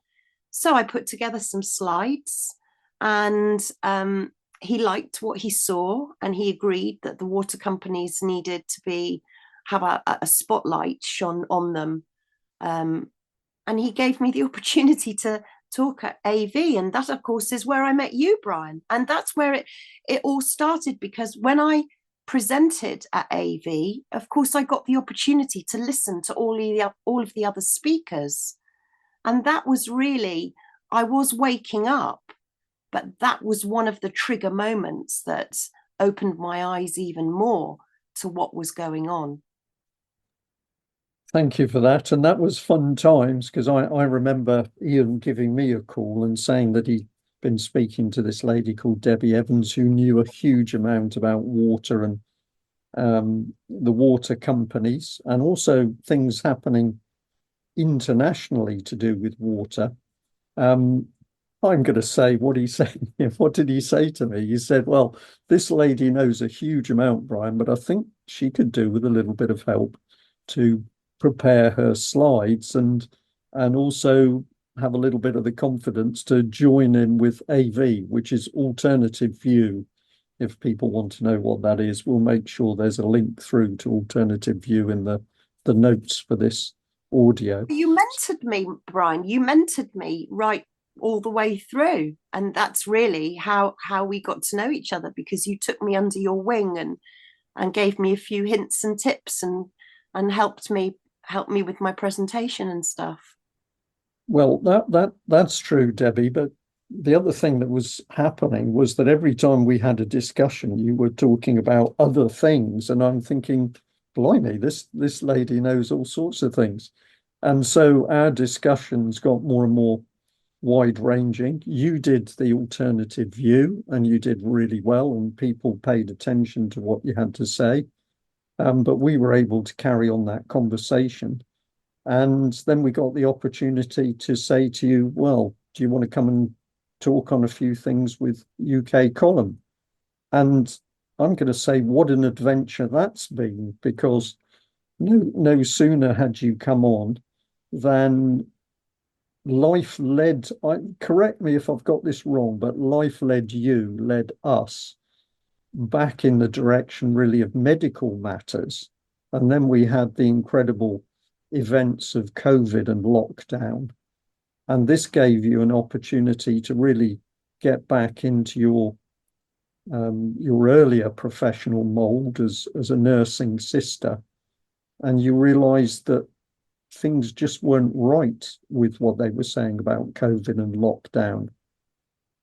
So I put together some slides, and he liked what he saw, and he agreed that the water companies needed to have a spotlight shone on them. And he gave me the opportunity to talk at AV. And that, of course, is where I met you, Brian. And that's where it all started, because when I presented at AV, of course, I got the opportunity to listen to all of the other speakers. And that was really, I was waking up, but that was one of the trigger moments that opened my eyes even more to what was going on. Thank you for that. And that was fun times, because I remember Ian giving me a call and saying that he'd been speaking to this lady called Debbie Evans, who knew a huge amount about water and the water companies, and also things happening internationally to do with water. I'm going to say what he said. What did he say to me? He said, well, this lady knows a huge amount, Brian, but I think she could do with a little bit of help to prepare her slides and also have a little bit of the confidence to join in with AV, which is alternative view. If people want to know what that is, we'll make sure there's a link through to alternative view in the notes for this audio. You mentored me, Brian. You mentored me right all the way through, and that's really how we got to know each other, because you took me under your wing and gave me a few hints and tips and helped me with my presentation and stuff. Well, that's true, Debbie. But the other thing that was happening was that every time we had a discussion, you were talking about other things, and I'm thinking, blimey, this lady knows all sorts of things. And so our discussions got more and more wide-ranging. You did the alternative view, and you did really well, and people paid attention to what you had to say. But we were able to carry on that conversation. And then we got the opportunity to say to you, well, do you want to come and talk on a few things with UK Column? And I'm going to say, what an adventure that's been, because no sooner had you come on than life led, correct me if I've got this wrong, but life led us back in the direction really of medical matters. And then we had the incredible events of COVID and lockdown. And this gave you an opportunity to really get back into your your earlier professional mold as a nursing sister, and you realised that things just weren't right with what they were saying about COVID and lockdown.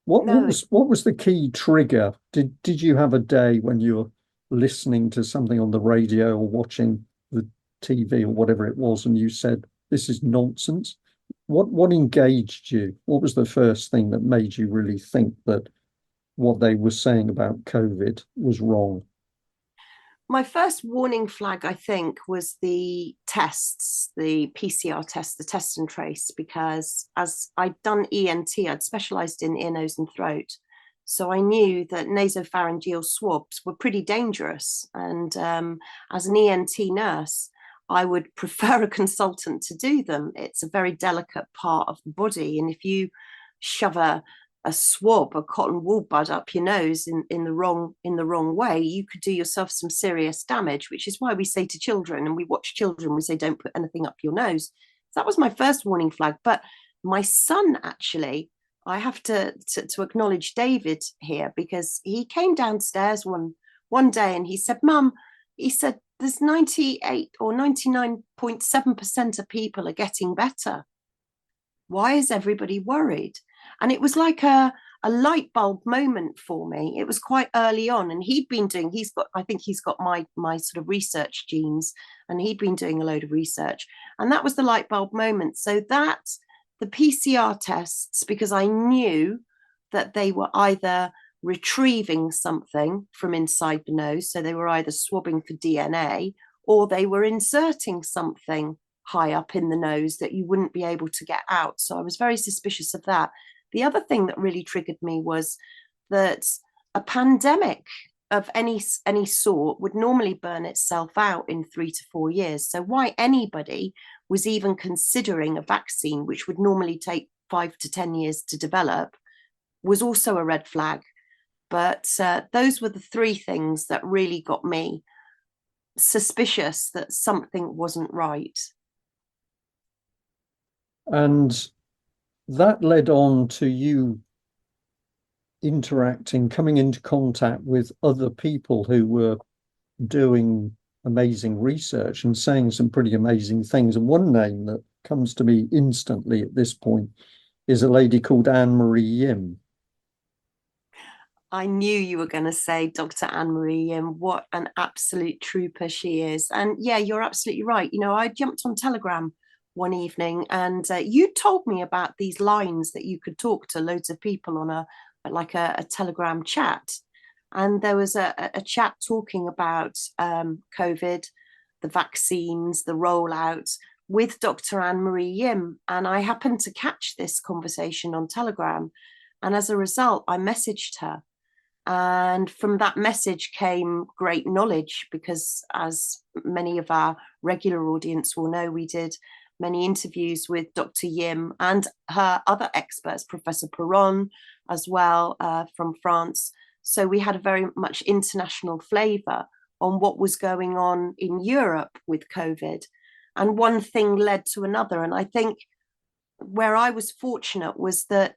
No, What was the key trigger? Did you have a day when you were listening to something on the radio or watching the TV or whatever it was, and you said, "This is nonsense"? What engaged you? What was the first thing that made you really think that what they were saying about COVID was wrong? my first warning flag, I think, was the tests, the PCR tests, the test and trace, because as I'd done ENT, I'd specialised in ear, nose, and throat. So I knew that nasopharyngeal swabs were pretty dangerous. And as an ENT nurse, I would prefer a consultant to do them. It's a very delicate part of the body. And if you shove a swab, a cotton wool bud up your nose in the wrong way, you could do yourself some serious damage, which is why we say to children, and we watch children, we say, don't put anything up your nose. So that was my first warning flag. But my son, actually, I have to acknowledge David here, because he came downstairs one day and he said, Mum, he said, there's 98 or 99.7% of people are getting better. Why is everybody worried? And it was like a light bulb moment for me. It was quite early on, and I think he's got my sort of research genes, and he'd been doing a load of research. And that was the light bulb moment. So that the PCR tests, because I knew that they were either retrieving something from inside the nose, so they were either swabbing for DNA, or they were inserting something high up in the nose that you wouldn't be able to get out. So I was very suspicious of that. The other thing that really triggered me was that a pandemic of any sort would normally burn itself out in 3 to 4 years. So why anybody was even considering a vaccine, which would normally take 5 to 10 years to develop, was also a red flag. But those were the three things that really got me suspicious that something wasn't right. And that led on to you interacting, coming into contact with other people who were doing amazing research and saying some pretty amazing things. And one name that comes to me instantly at this point is a lady called Anne-Marie Yim. I knew you were going to say Dr. Anne-Marie Yim. What an absolute trooper she is. And yeah, you're absolutely right. You know, I jumped on Telegram one evening, and you told me about these lines that you could talk to loads of people on a Telegram chat. And there was a chat talking about COVID, the vaccines, the rollout with Dr. Anne-Marie Yim. And I happened to catch this conversation on Telegram. And as a result, I messaged her. And from that message came great knowledge, because as many of our regular audience will know, we did many interviews with Dr. Yim and her other experts, Professor Perron as well, from France. So we had a very much international flavour on what was going on in Europe with COVID. And one thing led to another. And I think where I was fortunate was that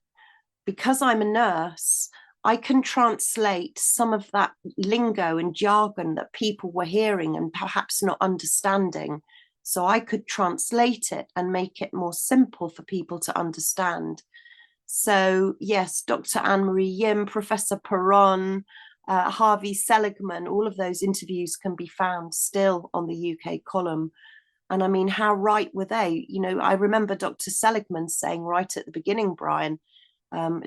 because I'm a nurse, I can translate some of that lingo and jargon that people were hearing and perhaps not understanding. So I could translate it and make it more simple for people to understand. So yes, Dr. Anne-Marie Yim, Professor Perron, Harvey Seligman, all of those interviews can be found still on the UK column. And I mean, how right were they? You know, I remember Dr. Seligman saying right at the beginning, Brian,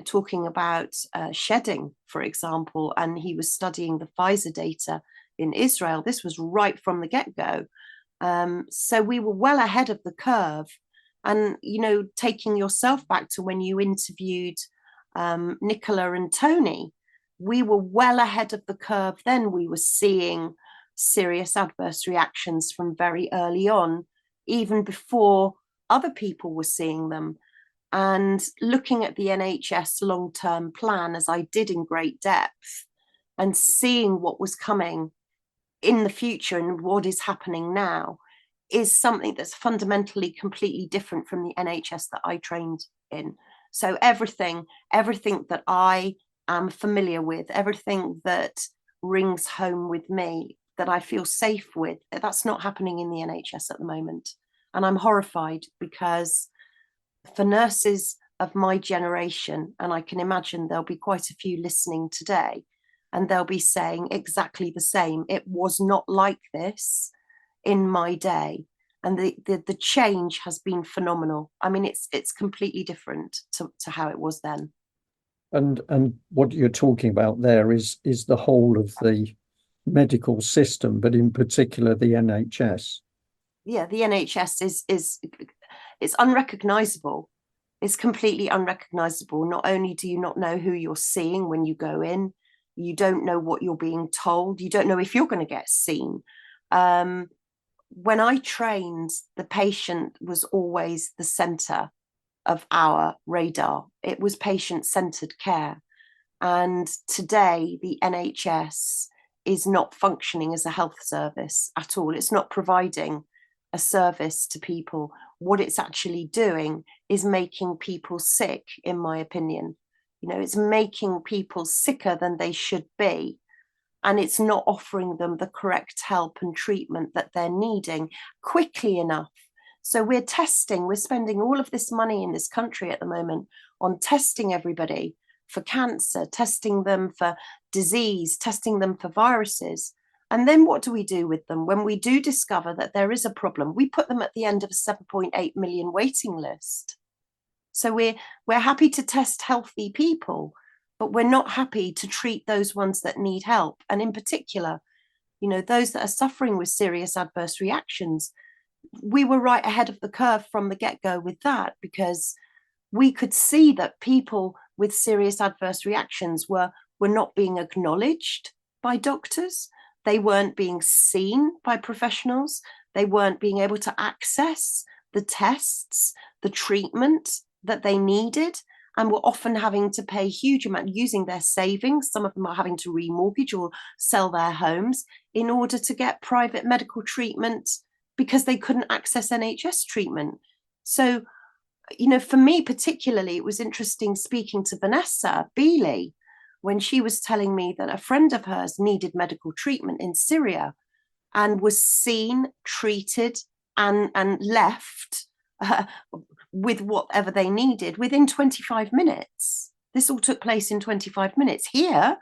talking about shedding, for example, and he was studying the Pfizer data in Israel. This was right from the get-go. So we were well ahead of the curve. And, you know, taking yourself back to when you interviewed Nicola and Tony, we were well ahead of the curve then. We were seeing serious adverse reactions from very early on, even before other people were seeing them. And looking at the NHS long-term plan, as I did in great depth, and seeing what was coming in the future and what is happening now, is something that's fundamentally completely different from the NHS that I trained in. So everything that I am familiar with, everything that rings home with me, that I feel safe with, that's not happening in the NHS at the moment. And I'm horrified, because for nurses of my generation, and I can imagine there'll be quite a few listening today, and they'll be saying exactly the same. It was not like this in my day. And the change has been phenomenal. I mean, it's completely different to how it was then. And what you're talking about there is the whole of the medical system, but in particular the NHS. Yeah, the NHS is it's unrecognizable. It's completely unrecognizable. Not only do you not know who you're seeing when you go in, you don't know what you're being told, you don't know if you're going to get seen. When I trained, the patient was always the center of our radar. It was patient-centered care. And today, the NHS is not functioning as a health service at all. It's not providing a service to people. What it's actually doing is making people sick, in my opinion. You know, it's making people sicker than they should be. And it's not offering them the correct help and treatment that they're needing quickly enough. So we're spending all of this money in this country at the moment on testing everybody for cancer, testing them for disease, testing them for viruses. And then what do we do with them? When we do discover that there is a problem, we put them at the end of a 7.8 million waiting list. So we're happy to test healthy people, but we're not happy to treat those ones that need help. And in particular, you know, those that are suffering with serious adverse reactions. We were right ahead of the curve from the get-go with that, because we could see that people with serious adverse reactions were not being acknowledged by doctors. They weren't being seen by professionals. They weren't being able to access the tests, the treatment that they needed, and were often having to pay huge amount, using their savings. Some of them are having to remortgage or sell their homes in order to get private medical treatment, because they couldn't access NHS treatment. So, you know, for me particularly, it was interesting speaking to Vanessa Beeley when she was telling me that a friend of hers needed medical treatment in Syria and was seen, treated, and left with whatever they needed within 25 minutes. This all took place in 25 minutes. Here,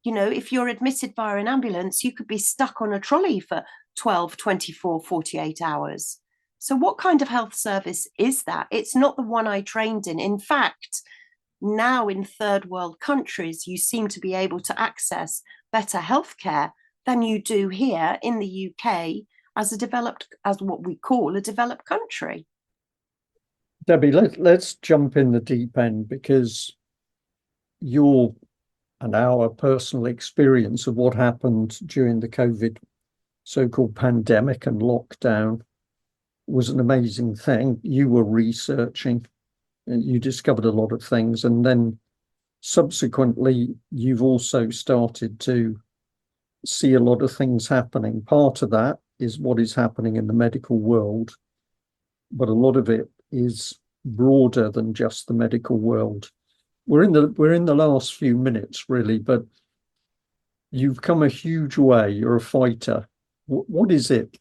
you know, if you're admitted via an ambulance, you could be stuck on a trolley for 12, 24, 48 hours. So what kind of health service is that? It's not the one I trained in. In fact, now in third world countries, you seem to be able to access better healthcare than you do here in the UK as what we call a developed country. Debbie, let's jump in the deep end, because your and our personal experience of what happened during the COVID so-called pandemic and lockdown was an amazing thing. You were researching and you discovered a lot of things, and then subsequently you've also started to see a lot of things happening. Part of that is what is happening in the medical world, but a lot of it is broader than just the medical world. We're in the last few minutes, really, but you've come a huge way. You're a fighter. What is it?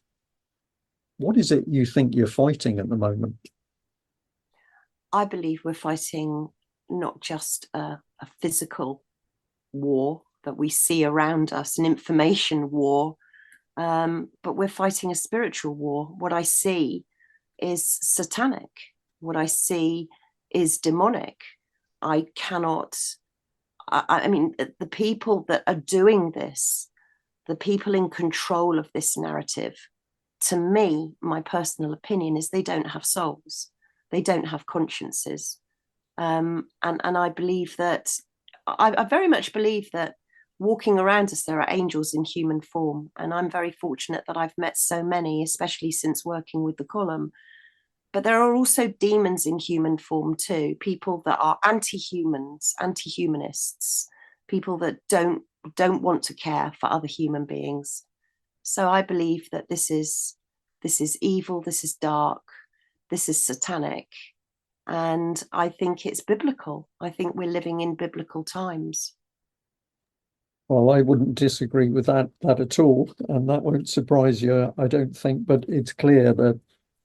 What is it you think you're fighting at the moment? I believe we're fighting not just a physical war that we see around us, an information war, but we're fighting a spiritual war. What I see is satanic. What I see is demonic. I cannot, I mean, the people that are doing this, the people in control of this narrative, to me, my personal opinion is they don't have souls. They don't have consciences. And I believe that, I very much believe that walking around us, there are angels in human form. And I'm very fortunate that I've met so many, especially since working with the column. But there are also demons in human form too, people that are anti-humans, anti-humanists, people that don't want to care for other human beings. So I believe that this is evil, this is dark, this is satanic, And I think it's biblical. I think we're living in biblical times. Well, I wouldn't disagree with that at all, and that won't surprise you, I don't think. But it's clear that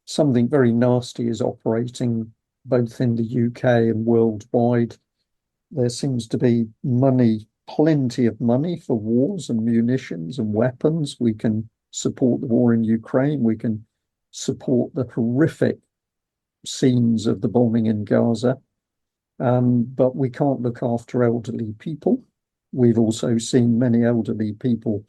something very nasty is operating both in the UK and worldwide. There seems to be money, plenty of money for wars and munitions and weapons. We can support the war in Ukraine. We can support the horrific scenes of the bombing in Gaza. But we can't look after elderly people. We've also seen many elderly people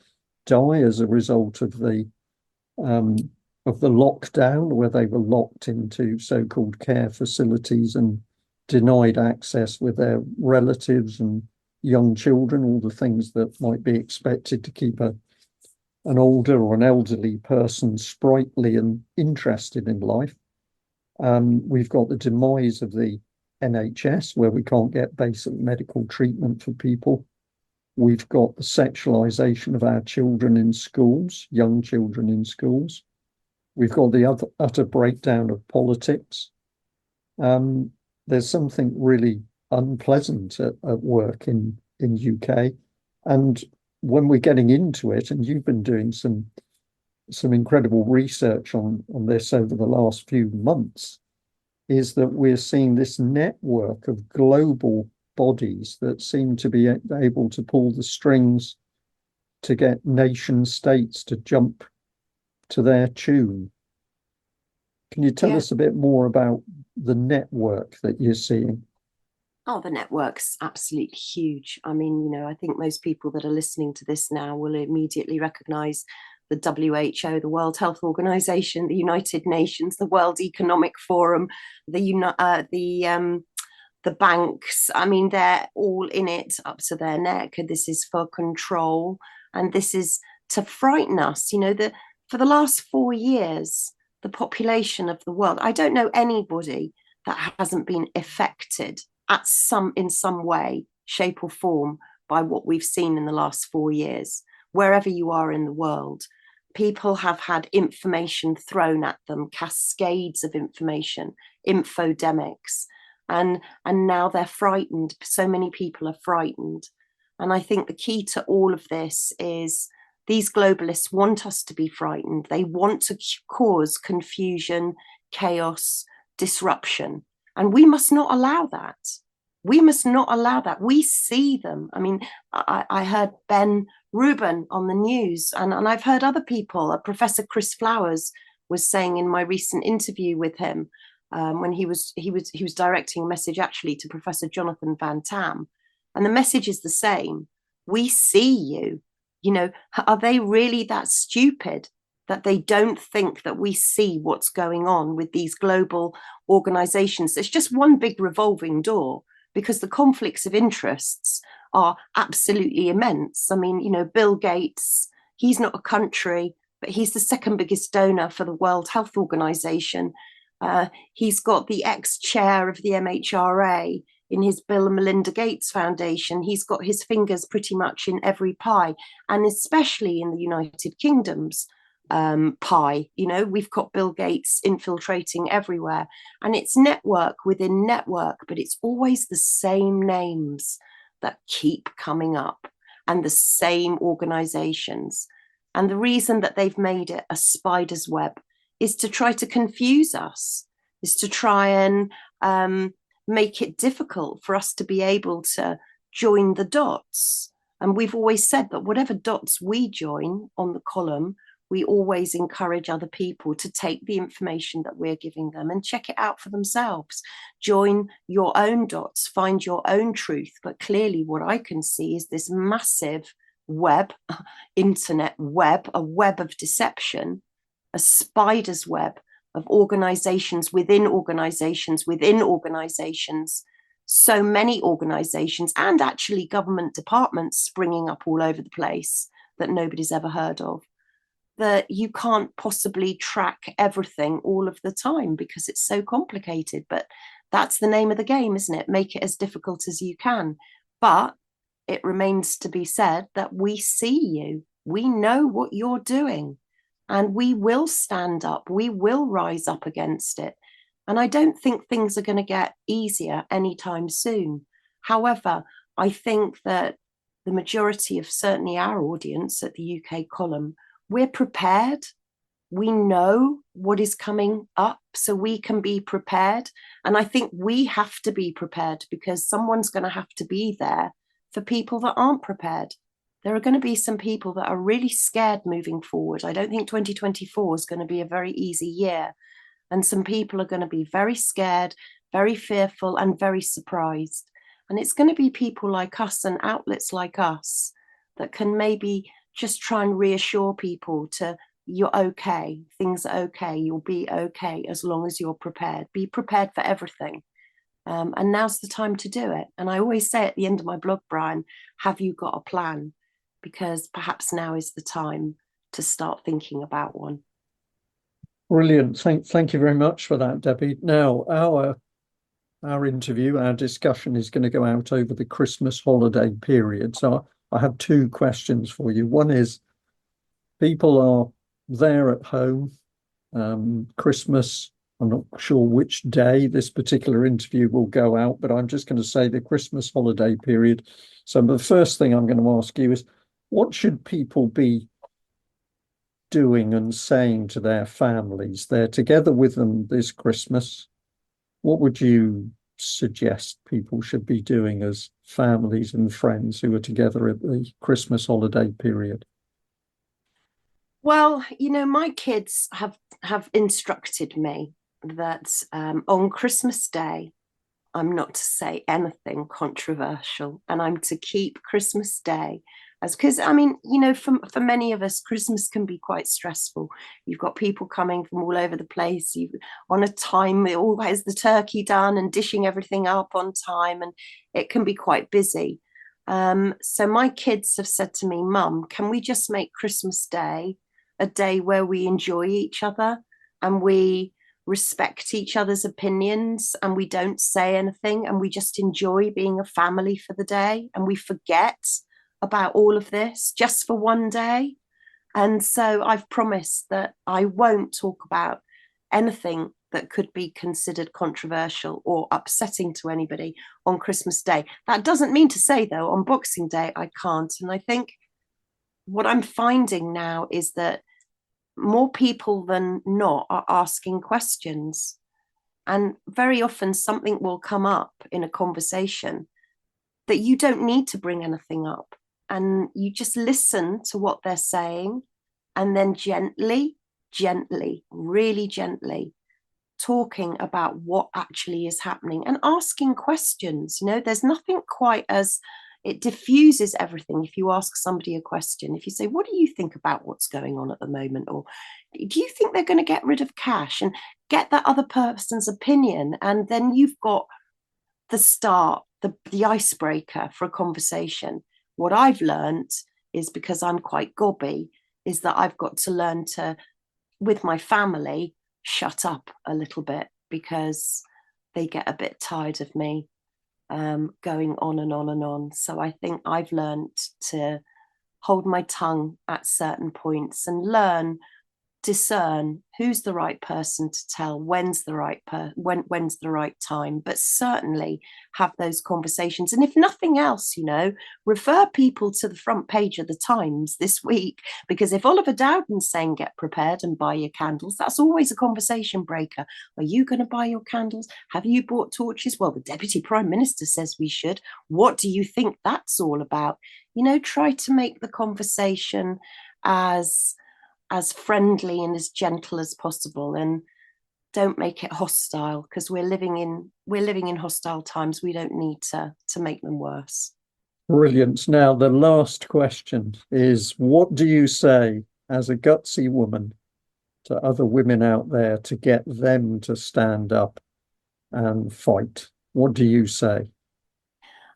die as a result um, of the lockdown, where they were locked into so-called care facilities and denied access with their relatives and young children, all the things that might be expected to keep an older or an elderly person sprightly and interested in life. We've got the demise of the NHS, where we can't get basic medical treatment for people. We've got the sexualization of our children in schools, young children in schools. We've got the utter breakdown of politics. There's something really unpleasant at work in UK. And when we're getting into it, and you've been doing some incredible research on this over the last few months, is that we're seeing this network of global bodies that seem to be able to pull the strings to get nation states to jump to their tune. Can you tell us a bit more about the network that you're seeing? Oh, the network's absolutely huge. I mean, I think most people that are listening to this now will immediately recognize the WHO, the World Health Organization, the United Nations, the World Economic Forum, the banks. I mean, they're all in it up to their neck. This is for control, and this is to frighten us. For the last 4 years, the population of the world, I don't know anybody that hasn't been affected in some way, shape or form by what we've seen in the last 4 years. Wherever you are in the world, people have had information thrown at them, cascades of information, infodemics, and now they're frightened. So many people are frightened. And I think the key to all of this is these globalists want us to be frightened. They want to cause confusion, chaos, disruption. And we must not allow that. We must not allow that. We see them. I mean, I heard Ben Rubin on the news, and I've heard other people. Professor Chris Flowers was saying in my recent interview with him, when he was directing a message actually to Professor Jonathan Van Tam, and the message is the same. We see you. Are they really that stupid that they don't think that we see what's going on with these global organizations? It's just one big revolving door, because the conflicts of interests are absolutely immense. I mean, Bill Gates, he's not a country, but he's the second biggest donor for the World Health Organization. He's got the ex-chair of the MHRA in his Bill and Melinda Gates Foundation. He's got his fingers pretty much in every pie, and especially in the United Kingdom's pie. We've got Bill Gates infiltrating everywhere, and it's network within network, but it's always the same names that keep coming up, and the same organizations. And the reason that they've made it a spider's web is to try to confuse us, is to try and make it difficult for us to be able to join the dots. And we've always said that whatever dots we join on the column, we always encourage other people to take the information that we're giving them and check it out for themselves. Join your own dots, find your own truth. But clearly what I can see is this massive web, internet web, a web of deception, a spider's web of organizations within organizations within organizations, so many organizations, and actually government departments springing up all over the place that nobody's ever heard of, that you can't possibly track everything all of the time because it's so complicated. But that's the name of the game, isn't it? Make it as difficult as you can. But it remains to be said that we see you. We know what you're doing. And we will stand up. We will rise up against it. And I don't think things are going to get easier anytime soon. However, I think that the majority of certainly our audience at the UK column, we're prepared. We know what is coming up, so we can be prepared. And I think we have to be prepared, because someone's going to have to be there for people that aren't prepared. There are going to be some people that are really scared moving forward. I don't think 2024 is going to be a very easy year. And some people are going to be very scared, very fearful, and very surprised. And it's going to be people like us and outlets like us that can maybe just try and reassure people to, you're okay, things are okay, you'll be okay as long as you're prepared. Be prepared for everything. And now's the time to do it. And I always say at the end of my blog, Brian, have you got a plan? Because perhaps now is the time to start thinking about one. Brilliant. Thank you very much for that, Debbie. Now, our interview, our discussion is going to go out over the Christmas holiday period. So I have two questions for you. One is, people are there at home, Christmas. I'm not sure which day this particular interview will go out, but I'm just going to say the Christmas holiday period. So the first thing I'm going to ask you is, what should people be doing and saying to their families? They're together with them this Christmas. What would you suggest people should be doing as families and friends who are together at the Christmas holiday period? Well, my kids have instructed me that on Christmas Day, I'm not to say anything controversial, and I'm to keep Christmas Day as, because I mean, for many of us, Christmas can be quite stressful. You've got people coming from all over the place. You on a time, it all has the turkey done and dishing everything up on time, and it can be quite busy. So my kids have said to me, Mum, can we just make Christmas Day a day where we enjoy each other and we respect each other's opinions and we don't say anything and we just enjoy being a family for the day and we forget about all of this just for one day? And so I've promised that I won't talk about anything that could be considered controversial or upsetting to anybody on Christmas Day. That doesn't mean to say, though, on Boxing Day I can't. And I think what I'm finding now is that more people than not are asking questions. And very often something will come up in a conversation that you don't need to bring anything up. And you just listen to what they're saying and then gently, really gently talking about what actually is happening and asking questions. There's nothing quite as, it diffuses everything if you ask somebody a question. If you say, what do you think about what's going on at the moment? Or do you think they're going to get rid of cash? And get that other person's opinion. And then you've got the start, the icebreaker for a conversation. What I've learned is, because I'm quite gobby, is that I've got to learn to, with my family, shut up a little bit, because they get a bit tired of me going on and on and on. So I think I've learned to hold my tongue at certain points and discern who's the right person to tell, when's the right when's the right time, but certainly have those conversations. And if nothing else, refer people to the front page of the Times this week, because if Oliver Dowden's saying get prepared and buy your candles, that's always a conversation breaker. Are you going to buy your candles? Have you bought torches? Well, the Deputy Prime Minister says we should. What do you think that's all about? Try to make the conversation as friendly and as gentle as possible, and don't make it hostile, because we're living in hostile times. We don't need to make them worse. Brilliant. Now, the last question is, what do you say as a gutsy woman to other women out there to get them to stand up and fight? What do you say?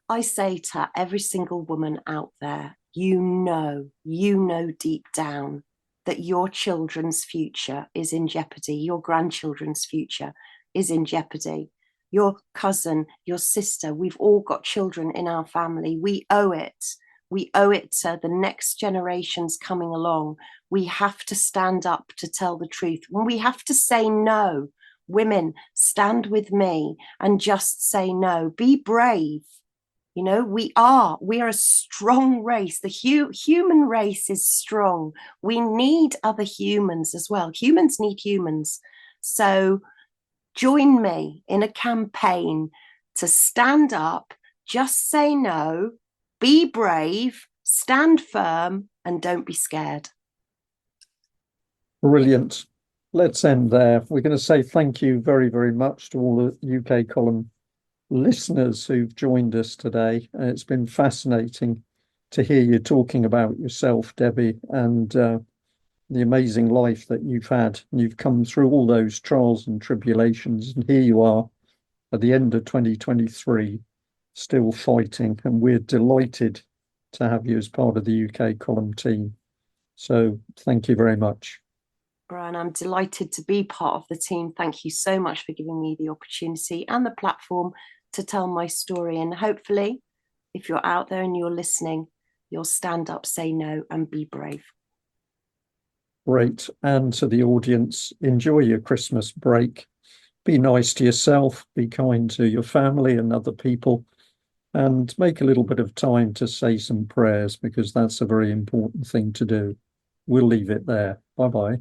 I say to every single woman out there, you know deep down that your children's future is in jeopardy. Your grandchildren's future is in jeopardy. Your cousin, your sister, we've all got children in our family. We owe it. We owe it to the next generations coming along. We have to stand up to tell the truth. We have to say no women, stand with me and just say no. Be brave. You know, we are a strong race. The human race is strong. We need other humans as well. Humans need humans. So join me in a campaign to stand up, just say no, be brave, stand firm, and don't be scared. Brilliant. Let's end there. We're going to say thank you very, very much to all the UK column listeners who've joined us today. It's been fascinating to hear you talking about yourself, Debi, and the amazing life that you've had. You've come through all those trials and tribulations, and here you are at the end of 2023, still fighting, and we're delighted to have you as part of the UK column team. So thank you very much. Brian, I'm delighted to be part of the team. Thank you so much for giving me the opportunity and the platform to tell my story. And hopefully, if you're out there and you're listening, you'll stand up, say no, and be brave. Great. And to the audience, enjoy your Christmas break. Be nice to yourself, be kind to your family and other people, and make a little bit of time to say some prayers, because that's a very important thing to do. We'll leave it there. Bye-bye.